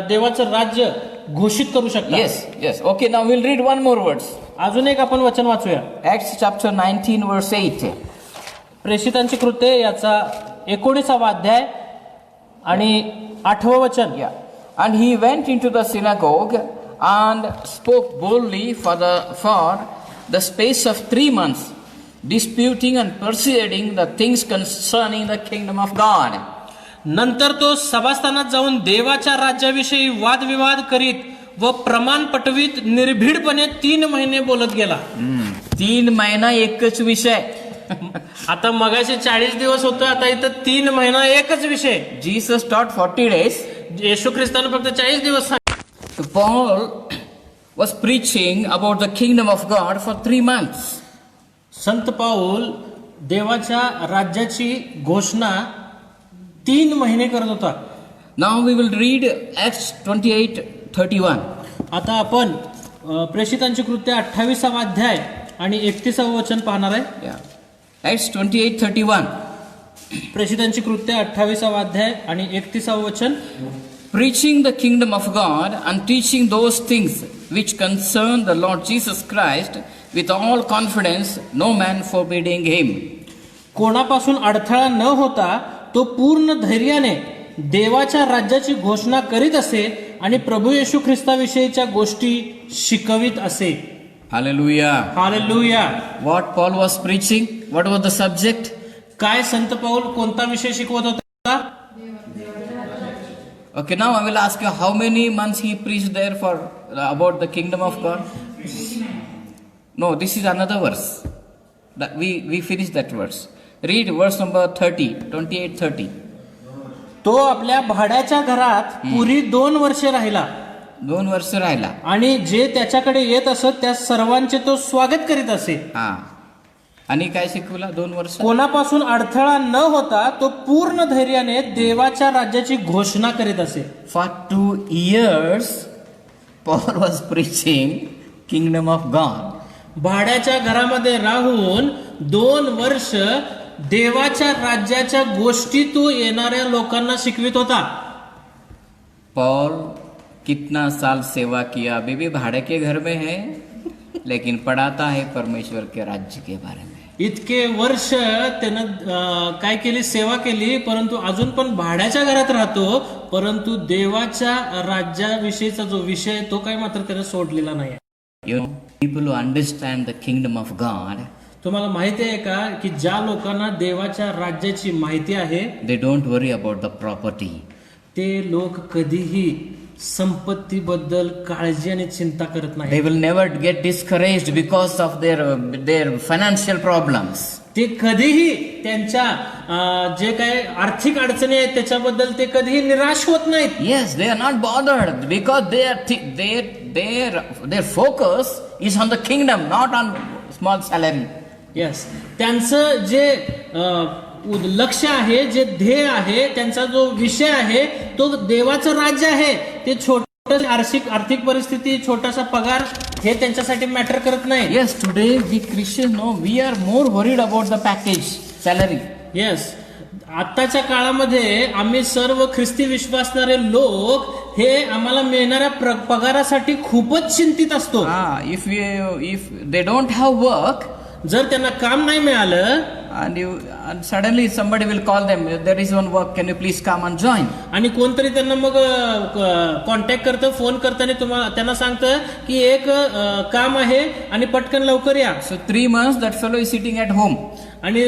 देवाचं राज्य घोषित करू शकता? Yes. Okay, now we'll read one more words. अजून एक आपण वचन वाचूया. Acts chapter 19 verse 8. प्रेषितांची कृत्ये याचा 19वा अध्याय आणि 8वं वचन. And he went into the synagogue and spoke boldly for the space of 3 months, disputing and persuading the things concerning the kingdom of God. नंतर तो सभास्थानात जाऊन देवाच्या राज्याविषयी वादविवाद करीत व प्रमाण पटवीत निर्भीडपणे 3 महिने बोलत गेला. 3 महिना एकच विषय. आता मगाशी 40 दिवस होतं, आता इथं 3 महिना एकच विषय. Jesus taught 40 days. येशू ख्रिस्ताने फक्त 40 दिवस. Paul was preaching about the kingdom of God for 3 months. संत पाऊल देवाच्या राज्याची घोषणा 3 महिने करत होता. Now we will read Acts 28:31. आता आपण प्रेषितांची कृत्य 28वा अध्याय आणि 31व वचन पाहणार आहे. Acts 28:31. प्रेषितांची कृत्य 28वा अध्याय आणि 31व वचन. Preaching the kingdom of God and teaching those things which concern the Lord Jesus Christ with all confidence, no man forbidding him. कोणापासून अडथळा न होता तो पूर्ण धैर्याने देवाच्या राज्याची घोषणा करीत असे आणि प्रभू येशू ख्रिस्ताविषयीच्या गोष्टी शिकवित असे. Hallelujah. Hallelujah. What Paul was preaching? What was the subject? काय संत पाऊल कोणता विषय शिकवत होता? Okay, now I will ask you how many months he preached there for about the kingdom of God? No, this is another verse. That we finished that verse. Read verse number 30, 28-30. तो आपल्या भाड्याच्या घरात पुरी 2 वर्षे राहिला 2 वर्ष राहिला. आणि जे त्याच्याकडे येत असत त्या सर्वांचे तो स्वागत करीत असे. हा. आणि काय शिकवला 2 वर्ष? कोणापासून अडथळा न होता तो पूर्ण धैर्याने देवाच्या राज्याची घोषणा करीत असे. For 2 years, Paul was preaching kingdom of God. भाड्याच्या घरामध्ये राहून 2 वर्ष देवाच्या राज्याच्या गोष्टी तो येणाऱ्या लोकांना शिकवित होता. पॉल कितना साल सेवा किया, अभी भी भाड़े के घर में है, लेकिन पढ़ाता है परमेश्वर के राज्य के बारे में. इतके वर्ष त्यानं काय केली, सेवा केली, परंतु अजून पण भाड्याच्या घरात राहतो, परंतु देवाच्या राज्याविषयीचा जो विषय तो काय मात्र त्यानं सोडलेला नाही. You know, people who understand the kingdom of God, तुम्हाला माहिती आहे का की ज्या लोकांना देवाच्या राज्याची माहिती आहे they don't worry about the property. ते लोक कधीही संपत्तीबद्दल काळजी आणि चिंता करत नाही. They will never get discouraged because of their financial problems. ते कधीही त्यांच्या जे काही आर्थिक अडचणी आहेत त्याच्याबद्दल ते कधीही निराश होत नाहीत. Yes, they are not bothered because their focus is on the kingdom, not on small salary. Yes, त्यांचं जे लक्ष आहे, जे ध्येय आहे, त्यांचा जो विषय आहे तो देवाचं राज्य आहे. ते छोटं आर्थिक परिस्थिती, छोटासा पगार हे त्यांच्यासाठी मॅटर करत नाही. Yes, today we Christians we are more worried about the package, salary. Yes, आत्ताच्या काळामध्ये आम्ही सर्व ख्रिस्ती विश्वासणारे लोक हे आम्हाला मिळणाऱ्या पगारासाठी खूपच चिंतित असतो. If they don't have work, जर त्यांना काम नाही मिळालं and suddenly somebody will call them, there is one work, can you please come and join? आणि कोणतरी त्यांना मग कॉन्टॅक्ट करतं, फोन करतं आणि त्यांना सांगतं की एक काम आहे आणि पटकन लवकर या. So 3 months that fellow is sitting at home. आणि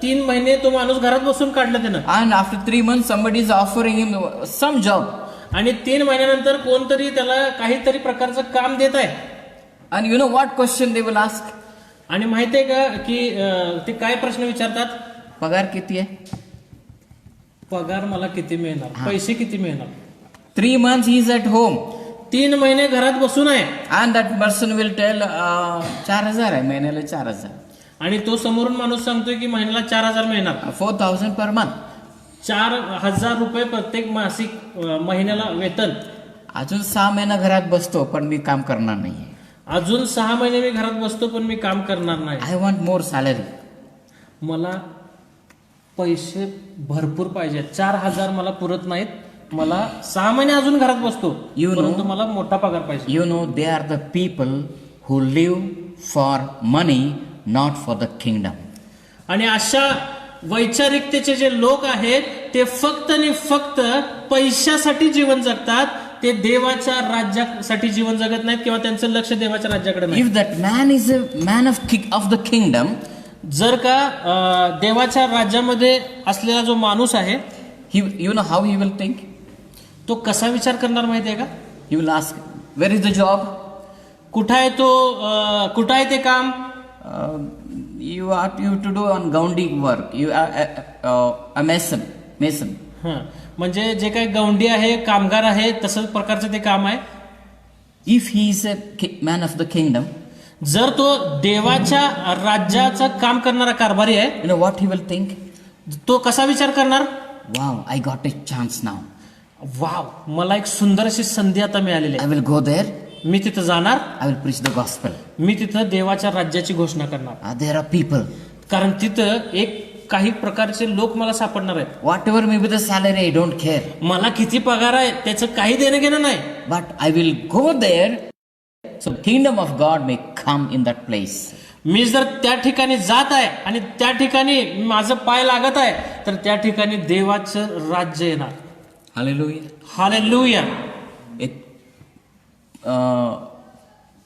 3 महिने तो माणूस घरात बसून काढला त्यानं. And after 3 months somebody is offering him some job. आणि 3 महिन्यानंतर कोणतरी त्याला काहीतरी प्रकारचं काम देत आहे. And you know what question they will ask? आणि माहितीये का की ते काय प्रश्न विचारतात? पगार किती आहे? पगार मला किती मिळणार, पैसे किती मिळणार. 3 months he is at home. 3 महिने घरात बसून आहे. And that person will tell 4,000 आहे, महिन्याला 4,000. आणि तो समोरून माणूस सांगतोय की महिन्याला 4,000 मिळणार. 4,000 per month. 4,000 रुपये प्रत्येक मासिक महिन्याला वेतन. अजून 6 महिना घरात बसतो पण मी काम करणार नाही. अजून 6 महिने मी घरात बसतो पण मी काम करणार नाही. I want more salary. मला पैसे भरपूर पाहिजे. 4,000 मला पुरत नाहीत. मला 6 महिने अजून घरात बसतो, परंतु मला मोठा पगार पाहिजे. You know, they are the people who live for money, not for the kingdom. आणि अशा वैचारिकतेचे जे लोक आहेत ते फक्त आणि फक्त पैशासाठी जीवन जगतात. ते देवाच्या राज्यासाठी जीवन जगत नाहीत किंवा त्यांचं लक्ष देवाच्या राज्याकडे नाही. If that man is a man of the kingdom, जर का देवाच्या राज्यामध्ये असलेला जो माणूस आहे, you know how he will think? तो कसा विचार करणार माहिती आहे का? He will ask, where is the job? कुठं आहे तो, कुठं आहे ते काम? You are you to do on gaundi work. You are a mason. म्हणजे जे काही गौंडी आहे, कामगार आहे, तसंच प्रकारचं ते काम आहे. If he is a man of the kingdom, जर तो देवाच्या राज्याचं काम करणारा कारभारी आहे, you know what he will think? तो कसा विचार करणार? Wow, I got a chance now. Wow, मला एक सुंदर अशी संधी आता मिळालेली I आहे. will go there. मी तिथं जाणार, I will preach the gospel. मी तिथं देवाच्या राज्याची घोषणा करणार. There are people. कारण तिथं एक काही प्रकारचे लोक मला सापडणार आहेत. Whatever may be the salary, I don't care. मला किती पगार आहे त्याचं काही देणं घेणं नाही. But I will go there, so kingdom of God may come in that place. मी जर त्या ठिकाणी जात आहे आणि त्या ठिकाणी माझं पाय लागत आहे, तर त्या ठिकाणी देवाचं राज्य येणार. Hallelujah. Hallelujah. A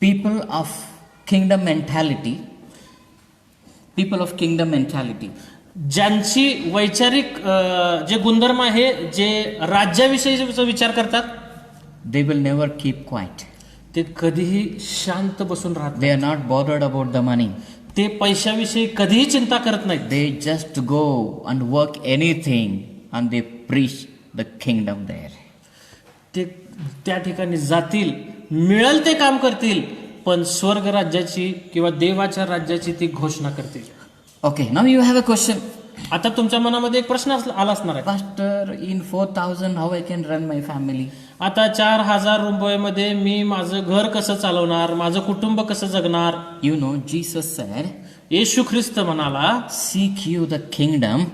people of kingdom mentality, people of kingdom mentality, ज्यांची वैचारिक जे गुणधर्म आहे, जे राज्याविषयीचा विचार करतात, they will never keep quiet. ते कधीही शांत बसून राहत They are not bothered about the money. ते पैशाविषयी कधीही चिंता करत नाहीत. They just go and work anything and they preach the kingdom there. ते त्या ठिकाणी जातील, मिळेल ते काम करतील, पण स्वर्ग राज्याची किंवा देवाच्या राज्याची ती घोषणा करतील. Okay, now you have a question. आता तुमच्या मनामध्ये एक प्रश्न आला असणार आहे. Pastor, in 4,000 how I can run my family? आता 4,000 रुपयामध्ये मी माझं घर कसं चालवणार, माझं कुटुंब कसं जगणार? You know, Jesus said, येशू ख्रिस्त म्हणाला, seek you the kingdom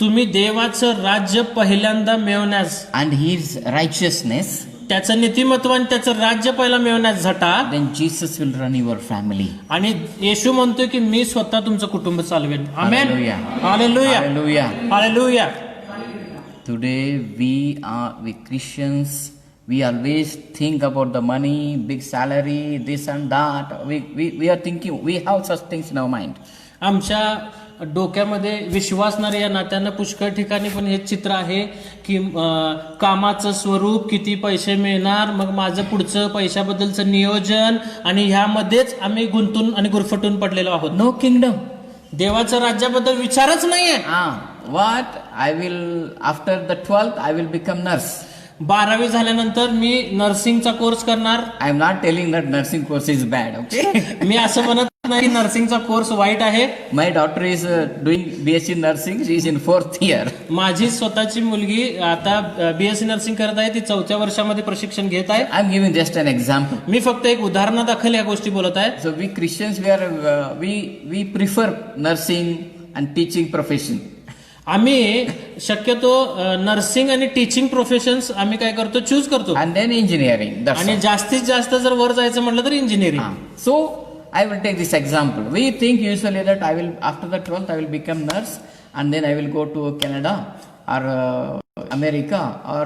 तुम्ही देवाचं राज्य पहिल्यांदा मिळवण्यास, and his righteousness, त्याचं नीतिमत्व आणि त्याचं राज्य पहिला मिळवण्यास झटा. then Jesus will run your family. आणि येशू म्हणतोय की मी स्वतः तुमचं कुटुंब चालवेन. आमेन. Hallelujah. Hallelujah. Hallelujah. Hallelujah. Today we Christians, we always think about the money, big salary, this and that. We are thinking, we have such things in our mind. आमच्या डोक्यामध्ये विश्वासणारे या नात्यानं पुष्कळ ठिकाणी पण हे चित्र आहे की कामाचं स्वरूप, किती पैसे मिळणार, मग माझं पुढचं पैशाबद्दलचं नियोजन, आणि ह्यामध्येच आम्ही गुंतून आणि गुरफटून पडलेलो आहोत. No kingdom. देवाच्या राज्याबद्दल विचारच नाहीये. What? I will, after the 12th, I will become nurse. 12वी झाल्यानंतर मी नर्सिंगचा कोर्स करणार. I am not telling that nursing course is bad, okay? मी असं म्हणत नाही की नर्सिंगचा कोर्स वाईट आहे. My daughter is doing BSc nursing. She is in 4th year. माझी स्वतःची मुलगी आता BSc नर्सिंग करत आहे. ती 4थ्या वर्षामध्ये प्रशिक्षण घेत आहे. I am giving just an example. मी फक्त एक उदाहरणादाखल या गोष्टी बोलत आहे. So we Christians, we prefer nursing and teaching profession. आम्ही शक्यतो नर्सिंग आणि टीचिंग प्रोफेशन्स आम्ही काय करतो, चूज करतो. And then engineering. That's आणि all. जास्तीत जास्त जर वर जायचं म्हटलं तर engineering. So I will take this example. We think usually that I will, after the 12th, I will become nurse and then I will go to Canada or America or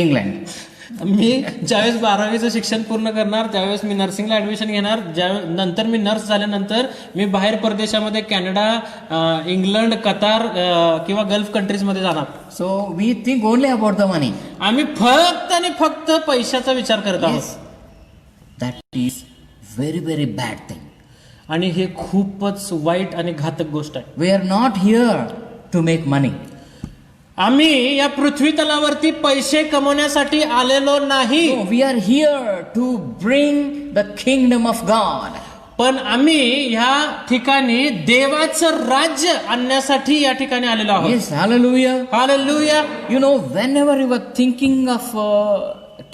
England. मी ज्यावेळेस 12वीचं शिक्षण पूर्ण करणार त्यावेळेस मी नर्सिंगला admission घेणार. नंतर मी nurse झाल्यानंतर मी बाहेर परदेशामध्ये कॅनडा, इंग्लंड, कतार किंवा गल्फ कंट्रीज मध्ये जाणार. So we think only about the money. आम्ही फक्त आणि फक्त पैशाचा विचार करत आहोत. That is very, very bad thing. आणि हे खूपच वाईट आणि घातक गोष्ट आहे. We are not here to make money. आम्ही या पृथ्वी तलावरती पैसे कमवण्यासाठी आलेलो नाही. No, we are here to bring the kingdom of God. पण आम्ही ह्या ठिकाणी देवाचं राज्य आणण्यासाठी या ठिकाणी आलेलो आहोत. Yes, hallelujah. Hallelujah. You know, whenever you are thinking of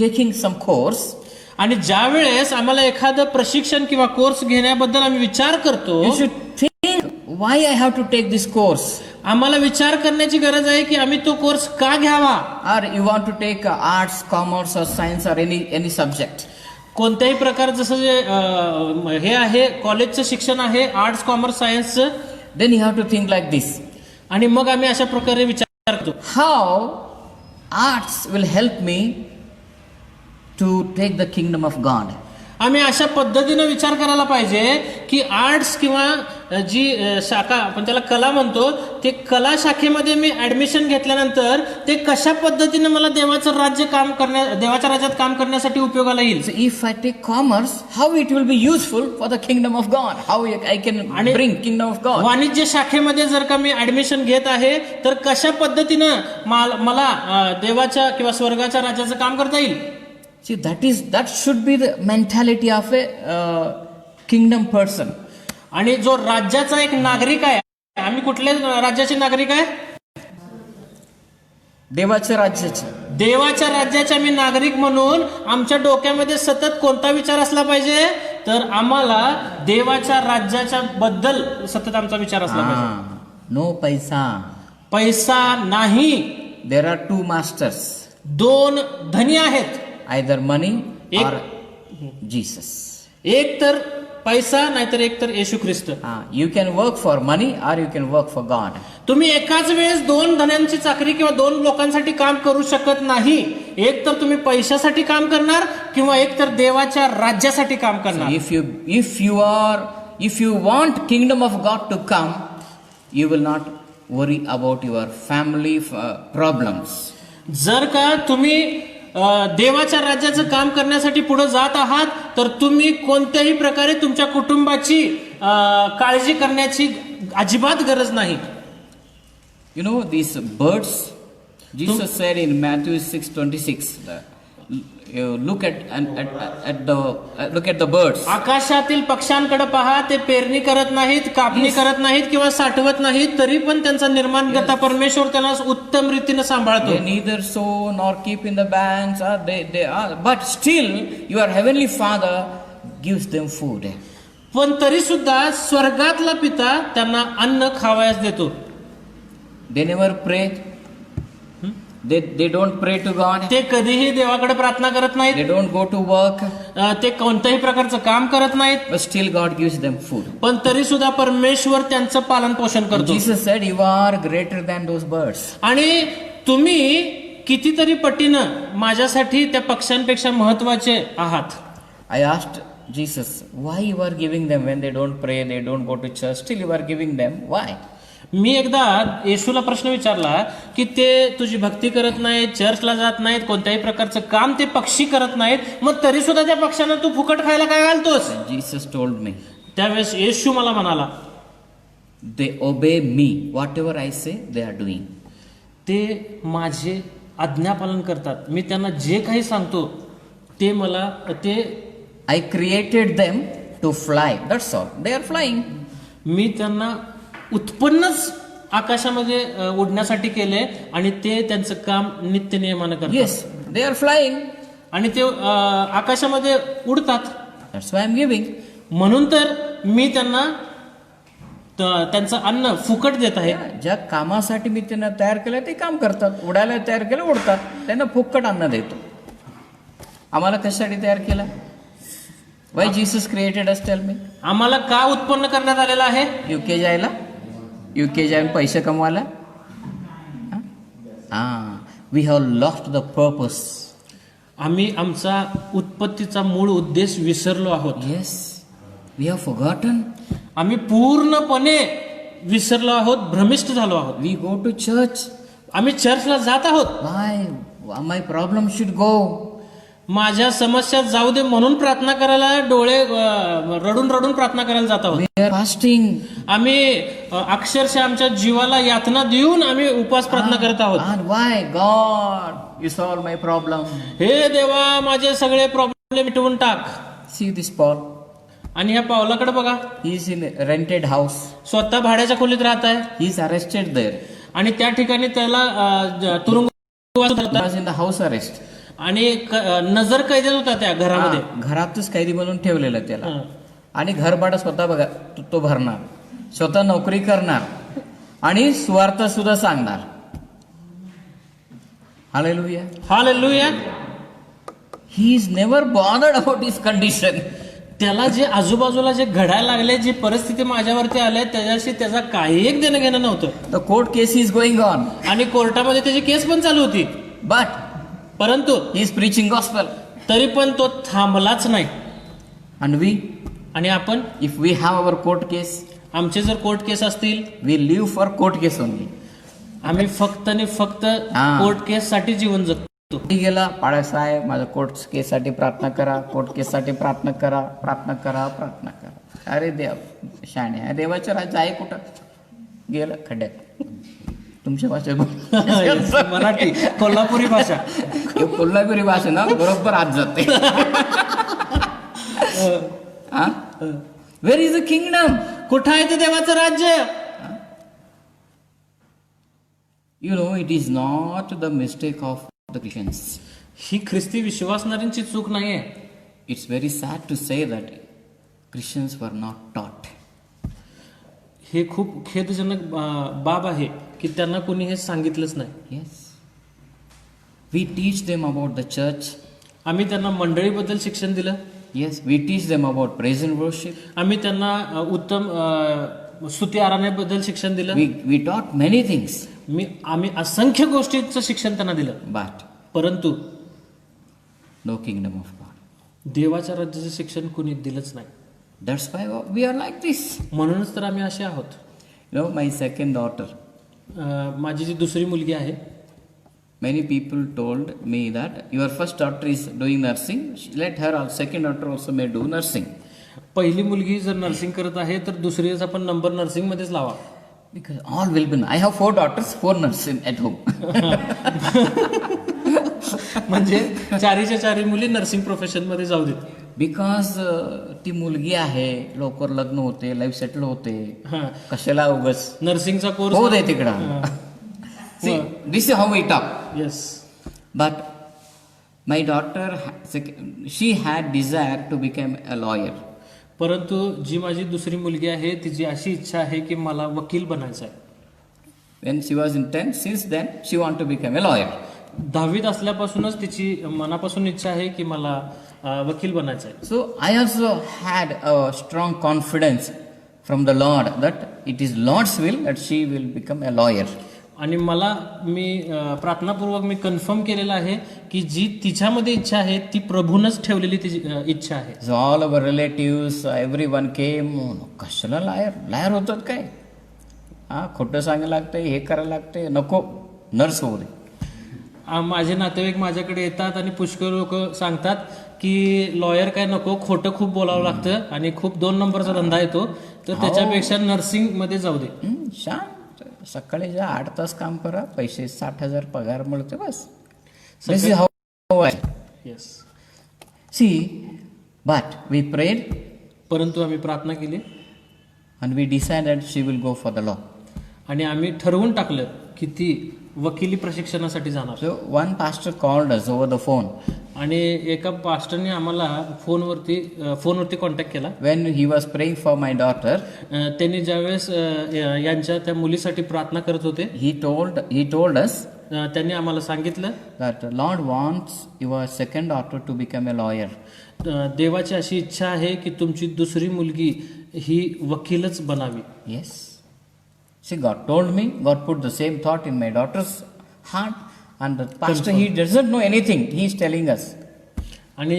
taking some course, आणि ज्या वेळेस आम्हाला एखादं प्रशिक्षण किंवा कोर्स घेण्याबद्दल आम्ही विचार करतो, you should think, why I have to take this course? आम्हाला विचार करण्याची गरज आहे की आम्ही तो कोर्स का घ्यावा. Or you want to take arts, commerce or science or any subject. कोणत्याही प्रकार जसं जे हे आहे कॉलेजचं शिक्षण आहे, आर्ट्स, कॉमर्स, सायन्सचं, Then you have to think like this. आणि मग आम्ही अशा प्रकारे विचार करतो, How arts will help me to take the kingdom of God? आम्ही अशा पद्धतीनं विचार करायला पाहिजे की आर्ट्स किंवा जी शाखा आपण त्याला कला म्हणतो, ते कला शाखेमध्ये मी ऍडमिशन घेतल्यानंतर ते कशा पद्धतीनं मला देवाचं देवाच्या राज्यात काम करण्यासाठी उपयोगाला येईल. So if I take commerce, how it will be useful for the kingdom of God? How I can bring kingdom of God? वाणिज्य शाखेमध्ये जर का मी ऍडमिशन घेत आहे तर कशा पद्धतीनं मला देवाच्या किंवा स्वर्गाच्या राज्याचं काम करता येईल. See, that should be the mentality of a kingdom person. आणि जो राज्याचा एक नागरिक आहे, आम्ही कुठल्या राज्याचे नागरिक आहे? देवाच्या राज्याचे. देवाच्या राज्याचे आम्ही नागरिक म्हणून आमच्या डोक्यामध्ये सतत कोणता विचार असला पाहिजे, तर आम्हाला देवाच्या राज्याच्या बद्दल सतत आमचा विचार असला पाहिजे. नो पैसा. पैसा नाही. There are two masters. दोन धनी आहेत, either money एक- or Jesus. एक तर पैसा नाहीतर एक तर येशू ख्रिस्त. You can work for money or you can work for God. तुम्ही एकाच वेळेस दोन धन्यांची चाकरी किंवा दोन लोकांसाठी काम करू शकत नाही. एक तर तुम्ही पैशासाठी काम करणार किंवा एक तर देवाच्या राज्यासाठी काम करणार. If you want kingdom of God to come, you will not worry about your family problems. जर का तुम्ही देवाच्या राज्याचं काम करण्यासाठी पुढे जात आहात तर तुम्ही कोणत्याही प्रकारे तुमच्या कुटुंबाची काळजी करण्याची अजिबात गरज नाही. You know these birds, Jesus said in Matthew 6:26, you look at the birds. आकाशातील पक्ष्यांकडे पहा, ते पेरणी करत नाहीत, कापणी करत नाहीत किंवा साठवत नाहीत, तरी पण त्यांचा निर्माणकर्ता परमेश्वर त्यांना उत्तम रीतीने सांभाळतो. They neither sow nor keep in the barns, they are, but still your heavenly Father gives them food. पण तरी सुद्धा स्वर्गातला पिता त्यांना अन्न खावयास देतो. They never pray. They don't pray to God. ते कधीही देवाकडे प्रार्थना करत नाहीत. They don't go to work. ते कोणत्याही प्रकारचं काम करत नाहीत. But still God gives them food. पण तरी सुद्धा परमेश्वर त्यांचं पालन पोषण करतो. Jesus said, "You are greater than those birds." आणि तुम्ही कितीतरी पटीनं माझ्यासाठी त्या पक्ष्यांपेक्षा महत्वाचे आहात. I asked Jesus, "Why you are giving them when they don't pray, they don't go to church? Still you are giving them? Why?" मी एकदा येशूला प्रश्न विचारला की ते तुझी भक्ती करत नाहीत, चर्चला जात नाहीत, कोणत्याही प्रकारचं काम ते पक्षी करत नाहीत, मग तरी सुद्धा त्या पक्ष्यांना तू फुकट खायला काय घालतोस? Jesus told me, त्यावेळेस येशू मला म्हणाला, "They obey me. Whatever I say, they are doing." ते माझे आज्ञापालन करतात. मी त्यांना जे काही सांगतो ते मला I created them to fly. That's all. They are flying. मी त्यांना उत्पन्नच आकाशामध्ये उडण्यासाठी केले आणि ते त्यांचं काम नित्य नियमानं करतात. Yes, they are flying. आणि ते आकाशामध्ये उडतात. That's why I'm giving. म्हणून तर मी त्यांना त्यांचं अन्न फुकट देत आहे. ज्या कामासाठी मी त्यांना तयार केलं ते काम करतात, उडायला तयार केलं उडतात, त्यांना फुकट अन्न देतो. आम्हाला कशासाठी तयार केलं? Why Jesus created us? Tell me. आम्हाला का उत्पन्न करण्यात आलेलं आहे? UK जायला, UK जाऊन पैसे कमवायला. We have lost the purpose. आम्ही आमचा उत्पत्तीचा मूळ उद्देश विसरलो आहोत. Yes, we have forgotten. आम्ही पूर्णपणे विसरलो आहोत, भ्रमिष्ट झालो आहोत. We go to church. आम्ही चर्चला जात आहोत. Why? My problem should go. माझ्या समस्या जाऊ दे म्हणून प्रार्थना करायला, डोळे रडून रडून प्रार्थना करायला जात आहोत. We are fasting. आम्ही अक्षरशः आमच्या जीवाला यातना देऊन आम्ही उपवास प्रार्थना करत आहोत. And why? God, you solve my problem. हे देवा, माझे सगळे प्रॉब्लेम मिटवून टाक. See this Paul. आणि ह्या पावलाकडे बघा. He is in a rented house. स्वतः भाड्याच्या खोलीत राहत आहे. He is arrested there. आणि त्या ठिकाणी त्याला तुरुंगवास He होता. was in the house arrest. आणि नजर कैदेत होता त्या घरामध्ये. घरातच कैदी बनवून ठेवलेलं त्याला. हं. आणि घर भाडं स्वतः बघा तो भरणार, स्वतः नोकरी करणार आणि स्वार्थ सुद्धा सांगणार. Hallelujah. Hallelujah. He is never bothered about his condition. त्याला जे आजूबाजूला जे घडायला लागले, जी परिस्थिती माझ्यावरती आल्या, त्याच्याशी त्याचा काही एक देणं घेणं नव्हतं. The court case is going on. आणि कोर्टामध्ये त्याची केस पण चालू होती. But परंतु he is preaching gospel. तरी पण तो थांबलाच नाही. And we, आणि आपण, if we have our court case, आमचे जर कोर्ट केस असतील, we live for court case only. आम्ही फक्त आणि फक्त कोर्ट केस साठी जीवन जगतो. गेला पाडा साहेब, माझं कोर्ट केस साठी प्रार्थना करा, कोर्ट केस साठी प्रार्थना करा, प्रार्थना करा, प्रार्थना करा. अरे देव शाणे, देवाचं राज्य आहे कुठं? गेलं खड्ड्यात. तुमच्या भाषेत मराठी, कोल्हापुरी भाषा. कोल्हापुरी भाषा ना बरोबर आज जाते. Where is the kingdom? कुठं आहे ते देवाचं राज्य? You know, it is not the mistake of the Christians. ही ख्रिस्ती विश्वासणाऱ्यांची चूक नाहीये. It's very sad to say that Christians were not taught. हे खूप खेदजनक बाब आहे की त्यांना कोणी हे सांगितलंच नाही. Yes. We teach them about the church. आम्ही त्यांना मंडळीबद्दल शिक्षण दिलं. Yes, we teach them about praise and worship. आम्ही त्यांना उत्तम स्तुती आराधनेबद्दल शिक्षण दिलं. We taught many things. आम्ही असंख्य गोष्टींचं शिक्षण त्यांना दिलं. But परंतु no kingdom of God. देवाच्या राज्याचं शिक्षण कुणी दिलंच नाही. That's why we are like this. म्हणूनच तर आम्ही असे आहोत. You know, my second daughter, माझी जी दुसरी मुलगी आहे, many people told me that your first daughter is doing nursing, let her, second daughter also may do nursing. पहिली मुलगी जर नर्सिंग करत आहे तर दुसरीचा पण नंबर नर्सिंग मध्येच लावा. Because all will be. I have 4 daughters, 4 nurses at home. म्हणजे चारीच्या चारी मुली नर्सिंग प्रोफेशन मध्ये जाऊ देत. Because ती मुलगी आहे, लवकर लग्न होते, लाईफ सेटल होते, हा, कशाला उगस नर्सिंगचा कोर्स होऊ दे तिकडं. See, this is how we talk. Yes. But my daughter, she had desire to become a lawyer. परंतु जी माझी दुसरी मुलगी आहे तिची अशी इच्छा आहे की मला वकील बनायचं आहे. When she was in 10th, since then she want to become a lawyer. 10वीत असल्यापासूनच तिची मनापासून इच्छा आहे की मला वकील बनायचं आहे. So I also had a strong confidence from the Lord that it is Lord's will that she will become a lawyer. आणि मी प्रार्थनापूर्वक मी कन्फर्म केलेलं आहे की जी तिच्यामध्ये इच्छा आहे ती प्रभूनच ठेवलेली तिची इच्छा आहे. So all our relatives, everyone came, कशाला लायर होतात काय, खोटं सांगायला लागतंय, हे करायला लागतंय, नको, नर्स होऊ दे. माझे नातेवाईक माझ्याकडे येतात आणि पुष्कळ लोक सांगतात की लॉयर काय नको, खोटं खूप बोलावं लागतं आणि खूप 2 नंबरचा धंदा येतो, तर त्याच्यापेक्षा नर्सिंग मध्ये जाऊ दे. शांत, सकाळी जा, 8 तास काम करा, पैसे 60,000 पगार मिळते, बस. This is how I. Yes. See, but we prayed परंतु आम्ही प्रार्थना केली and we decided she will go for the law. आणि आम्ही ठरवून टाकलं की ती वकिली प्रशिक्षणासाठी जाणार. So one pastor called us over the phone. आणि एका पास्टरने आम्हाला फोनवरती कॉन्टॅक्ट केला. When he was praying for my daughter, त्यांनी ज्यावेळेस यांच्या त्या मुलीसाठी प्रार्थना करत होते, he told us त्यांनी आम्हाला सांगितलं that the Lord wants your second daughter to become a lawyer. देवाची अशी इच्छा आहे की तुमची दुसरी मुलगी ही वकीलच बनावी. Yes. See, God told me, God put the same thought in my daughter's heart, and the pastor, he doesn't know anything, he is telling us. आणि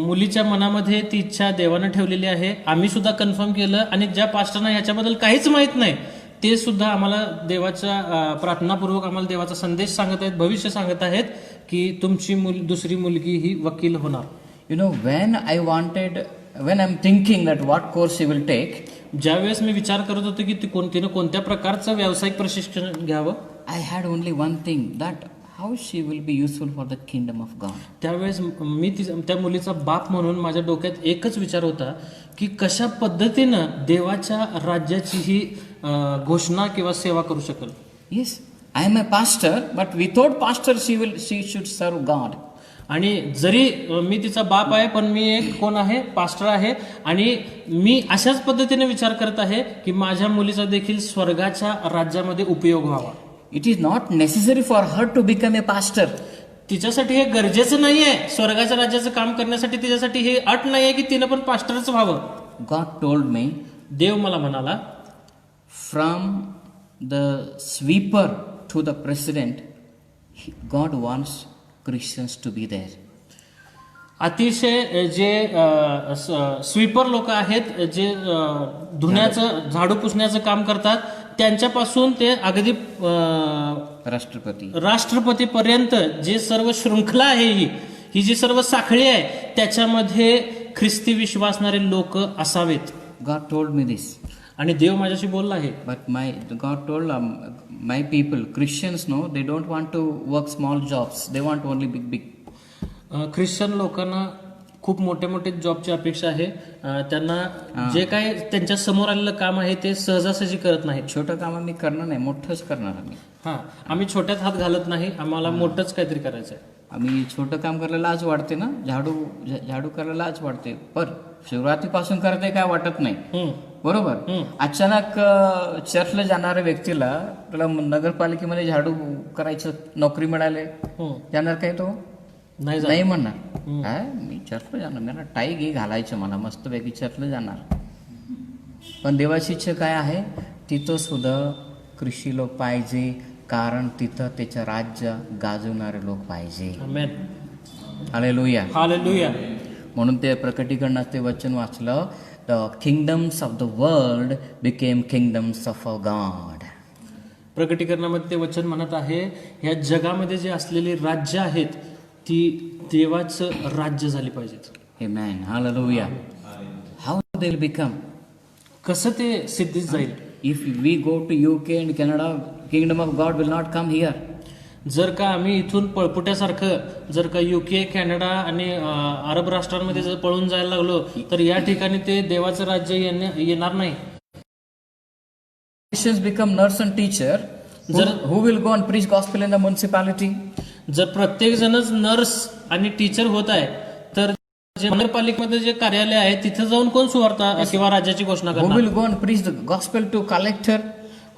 मुलीच्या मनामध्ये ती इच्छा देवानं ठेवलेली आहे. आम्ही सुद्धा कन्फर्म केलं आणि ज्या पास्टरना याच्याबद्दल काहीच माहित नाही ते सुद्धा आम्हाला देवाच्या प्रार्थनापूर्वक आम्हाला देवाचा संदेश सांगत आहेत, भविष्य सांगत आहेत की तुमची दुसरी मुलगी ही वकील होणार. You know, when I'm thinking that what course she will take, ज्यावेळेस मी विचार करत होतो की तिनं कोणत्या प्रकारचं व्यावसायिक प्रशिक्षण घ्यावं, I had only one thing, that how she will be useful for the kingdom of God. त्यावेळेस मी त्या मुलीचा बाप म्हणून माझ्या डोक्यात एकच विचार होता की कशा पद्धतीनं देवाच्या राज्याची ही घोषणा किंवा सेवा करू शकेल. Yes, I am a pastor, but without pastor she should serve God. आणि जरी मी तिचा बाप आहे पण मी एक कोण आहे, पास्टर आहे. आणि मी अशाच पद्धतीने विचार करत आहे की माझ्या मुलीचा देखील स्वर्गाच्या राज्यामध्ये उपयोग व्हावा. It is not necessary for her to become a pastor. तिच्यासाठी हे गरजेचं नाहीये, स्वर्गाच्या राज्याचं काम करण्यासाठी तिच्यासाठी हे अट नाहीये की तिनं पण पास्टरच व्हावं. God told me, देव मला म्हणाला, from the sweeper to the president, God wants Christians to be there. अतिशय जे स्वीपर लोक आहेत, जे धुण्याचं, झाडू पुसण्याचं काम करतात, त्यांच्यापासून ते अगदी राष्ट्रपतीपर्यंत जे सर्व शृंखला आहे, ही जी सर्व साखळी आहे, त्याच्यामध्ये ख्रिस्ती विश्वासणारे लोक असावेत. God told me this. आणि देव माझ्याशी बोलला आहे. But God told my people, Christians, no, they don't want to work small jobs. They want only big. Christian लोकांना खूप मोठे मोठे जॉबची अपेक्षा आहे. त्यांना जे काय त्यांच्या समोर आलेलं काम आहे ते सहजासहजी करत नाहीत. छोटं काम आम्ही करणार नाही, मोठंच करणार आम्ही. आम्ही छोट्यात हात घालत नाही, आम्हाला मोठंच काहीतरी करायचं आहे. आम्ही छोटं काम करायला लाज वाटते ना, झाडू करायला लाज वाटते, पण सुरुवातीपासून करते काय वाटत नाही, बरोबर. अचानक चर्चला जाणाऱ्या व्यक्तीला तुला नगरपालिकेमध्ये झाडू करायचं नोकरी मिळाले, जाणार काय तो? नाही म्हणणार. मी चर्चला जाणार, मला टाई घे घालायचं, मला मस्तपैकी चर्चला जाणार. पण देवाची इच्छा काय आहे, तिथं सुद्धा कृषी लोक पाहिजे, कारण तिथं त्याचं राज्य गाजवणारे लोक पाहिजे. हालेलुया. हालेलुया. म्हणून ते प्रकटीकरणात ते वचन वाचलं, the kingdoms of the world became kingdoms of a God. प्रकटीकरणामध्ये ते वचन म्हणत आहे, या जगामध्ये जे असलेली राज्य आहेत ती देवाचं राज्य झाली पाहिजेत. Amen. Hallelujah. How they will become? कसं ते सिद्धीत जाईल? If we go to UK and Canada, kingdom of God will not come here. जर का आम्ही इथून पळपुट्यासारखं जर का UK, कॅनडा आणि अरब राष्ट्रांमध्ये जर पळून जायला लागलो तर या ठिकाणी ते देवाचं राज्य येणार नाही. Christians become nurse and teacher. Who will go and preach gospel in the municipality? जर प्रत्येक जणच नर्स आणि टीचर होत आहे तर जे नगरपालिकेमध्ये जे कार्यालय आहे तिथे जाऊन कोण सुवार्ता किंवा राज्याची घोषणा Who करणार? will go and preach the gospel to collector?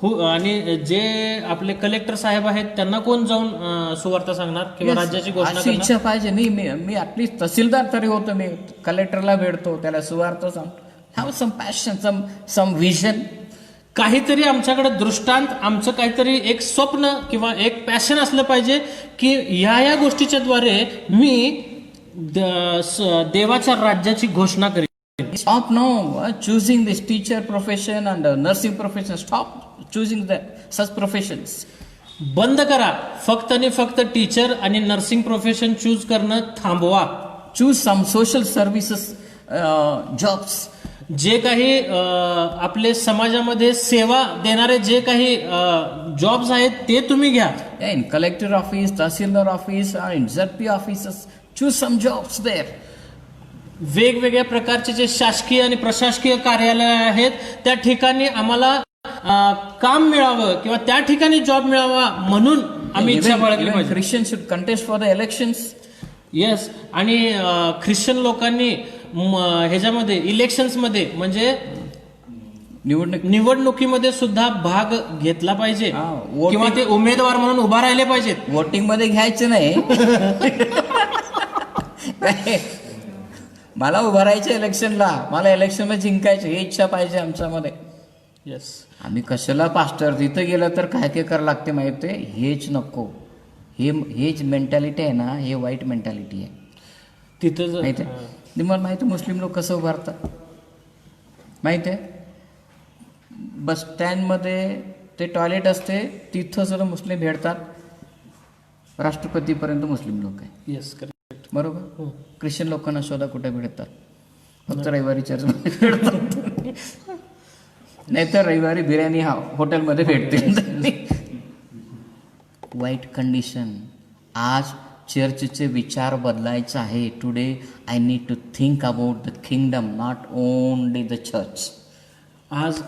आणि जे आपले कलेक्टर साहेब आहेत त्यांना कोण जाऊन सुवार्ता सांगणार किंवा राज्याची घोषणा अशी करणार? इच्छा पाहिजे. मी ऍटलीस्ट तहसीलदार तरी होतो, मी कलेक्टरला भेटतो, त्याला सुवार्ता सांगतो. Have some passion, some vision. काहीतरी आमच्याकडे दृष्टांत, आमचं काहीतरी एक स्वप्न किंवा एक पॅशन असलं पाहिजे की या गोष्टीच्या द्वारे मी देवाच्या राज्याची घोषणा करेन. Stop now choosing this teacher profession and nursing profession. Stop choosing such professions. बंद करा. फक्त आणि फक्त टीचर आणि नर्सिंग प्रोफेशन चूज करणं थांबवा. Choose some social services jobs. जे काही आपले समाजामध्ये सेवा देणारे जे काही जॉब्स आहेत ते तुम्ही घ्या. In collector office, tahsildar office, or in ZP offices, choose some jobs there. वेगवेगळ्या प्रकारचे जे शासकीय आणि प्रशासकीय कार्यालय आहेत त्या ठिकाणी आम्हाला काम मिळावं किंवा त्या ठिकाणी जॉब मिळावा म्हणून आम्ही इच्छा बाळगली पाहिजे. Christians should contest for the elections. Yes. आणि ख्रिश्चन लोकांनी ह्याच्यामध्ये इलेक्शन्स मध्ये म्हणजे निवडणुकीमध्ये सुद्धा भाग घेतला पाहिजे किंवा ते उमेदवार म्हणून उभा राहिले पाहिजेत. वोटिंग मध्ये घ्यायचं नाही. मला उभं राहायचं इलेक्शनला, मला इलेक्शनला जिंकायचं ही इच्छा पाहिजे आमच्यामध्ये. येस. आम्ही कशाला पास्टर तिथं गेलं तर काय काय करावं लागते माहिती आहे? हेच नको. हेच मेंटॅलिटी आहे ना, हे वाईट मेंटॅलिटी आहे. तिथं माहिती आहे? तुम्हाला माहिती मुस्लिम लोक कसं उभारतात माहिती आहे? बस स्टँडमध्ये ते टॉयलेट असते, तिथं सुद्धा मुस्लिम भेटतात. राष्ट्रपतीपर्यंत मुस्लिम लोक आहे. Yes, correct. बरोबर. ख्रिश्चन लोकांना शोधा कुठे भेटतात? फक्त रविवारी चर्चमध्ये भेटतात, नाहीतर रविवारी बिर्याणी हॉटेलमध्ये भेटते. वाईट कंडिशन. आज चर्चचे विचार बदलायचा आहे. Today I need to think about the kingdom, not only the church. आज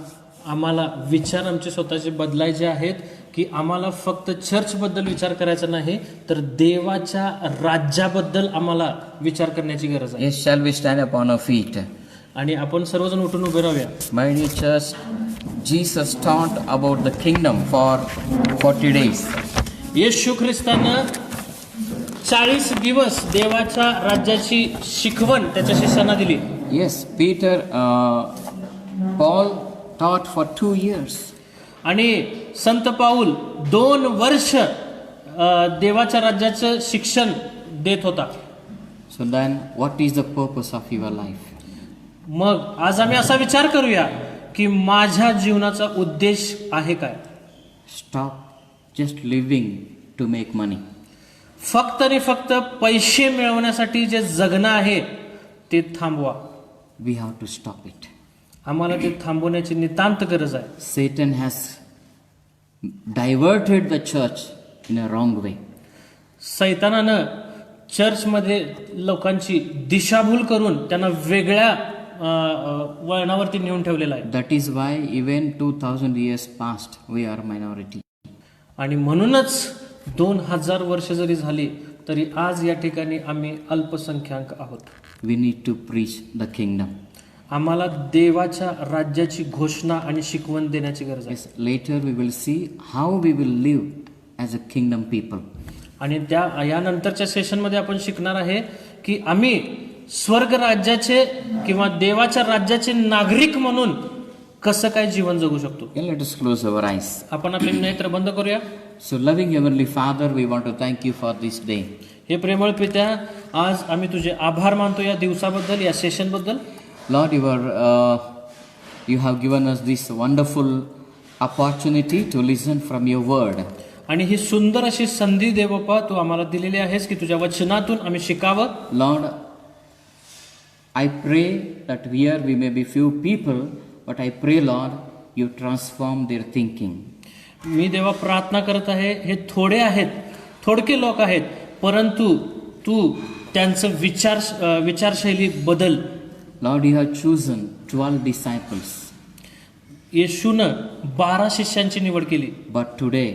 आम्हाला विचार आमचे स्वतःचे बदलायचे आहेत की आम्हाला फक्त चर्चबद्दल विचार करायचा नाही तर देवाच्या राज्याबद्दल आम्हाला विचार करण्याची गरज आहे. Yes, shall we stand upon our feet? आणि आपण सर्वजण उठून उभे राहूया. My dear church, Jesus taught about the kingdom for 40 days. येशू ख्रिस्तानं 40 दिवस देवाच्या राज्याची शिकवण त्याच्या शिष्यांना दिली. Yes, Peter, Paul taught for 2 years. आणि संत पाऊल 2 वर्ष देवाच्या राज्याचं शिक्षण देत होता. So then, what is the purpose of your life? मग आज आम्ही असा विचार करूया की माझ्या जीवनाचा उद्देश आहे काय? Stop just living to make money. फक्त आणि फक्त पैसे मिळवण्यासाठी जे जगणं आहे ते थांबवा. We have to stop it. आम्हाला ते थांबवण्याची नितांत गरज आहे. Satan has diverted the church in a wrong way. सैतानानं चर्चमध्ये लोकांची दिशाभूल करून त्यांना वेगळ्या वळणावरती नेऊन ठेवलेला आहे. That is why even 2000 years past, we are minority. आणि म्हणूनच 2000 वर्ष जरी झाली तरी आज या ठिकाणी आम्ही अल्पसंख्याक आहोत. We need to preach the kingdom. आम्हाला देवाच्या राज्याची घोषणा आणि शिकवण देण्याची गरज आहे. Yes, later we will see how we will live as a kingdom people. आणि यानंतरच्या सेशनमध्ये आपण शिकणार आहे की आम्ही स्वर्ग राज्याचे किंवा देवाच्या राज्याचे नागरिक म्हणून कसं काय जीवन जगू शकतो. Okay, let us close our eyes. आपण आपले नेत्र बंद करूया. So, loving Heavenly Father, we want to thank you for this day. हे प्रेमळ पित्या, आज आम्ही तुझे आभार मानतो या दिवसाबद्दल, या सेशनबद्दल. Lord, you have given us this wonderful opportunity to listen from your word. आणि ही सुंदर अशी संधी देवप्पा तू आम्हाला दिलेली आहेस की तुझ्या वचनातून आम्ही शिकावं. Lord, I pray that here we may be few people, but I pray, Lord, you transform their thinking. मी देवा प्रार्थना करत आहे, हे थोडे आहेत, थोडके लोक आहेत, परंतु तू त्यांचं विचारशैली बदल. Lord, you have chosen 12 disciples. येशूनं 12 शिष्यांची निवड केली. But today,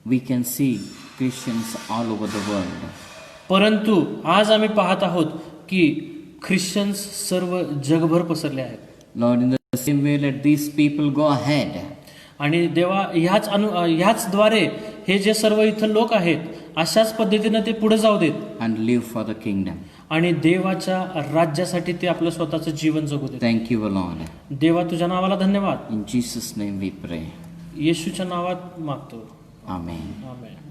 we can see Christians all over the world. परंतु आज आम्ही पाहत आहोत की ख्रिश्चन्स सर्व जगभर पसरले आहेत. Lord, in the same way, let these people go ahead. आणि देवा ह्याच द्वारे हे जे सर्व इथं लोक आहेत अशाच पद्धतीनं ते पुढे जाऊ देत And live for the kingdom. आणि देवाच्या राज्यासाठी ते आपलं स्वतःचं जीवन जगू देत. Thank you, Lord. देवा तुझ्या नावाला धन्यवाद. In Jesus' name we pray. येशूच्या नावात मागतो. Amen. आमेन.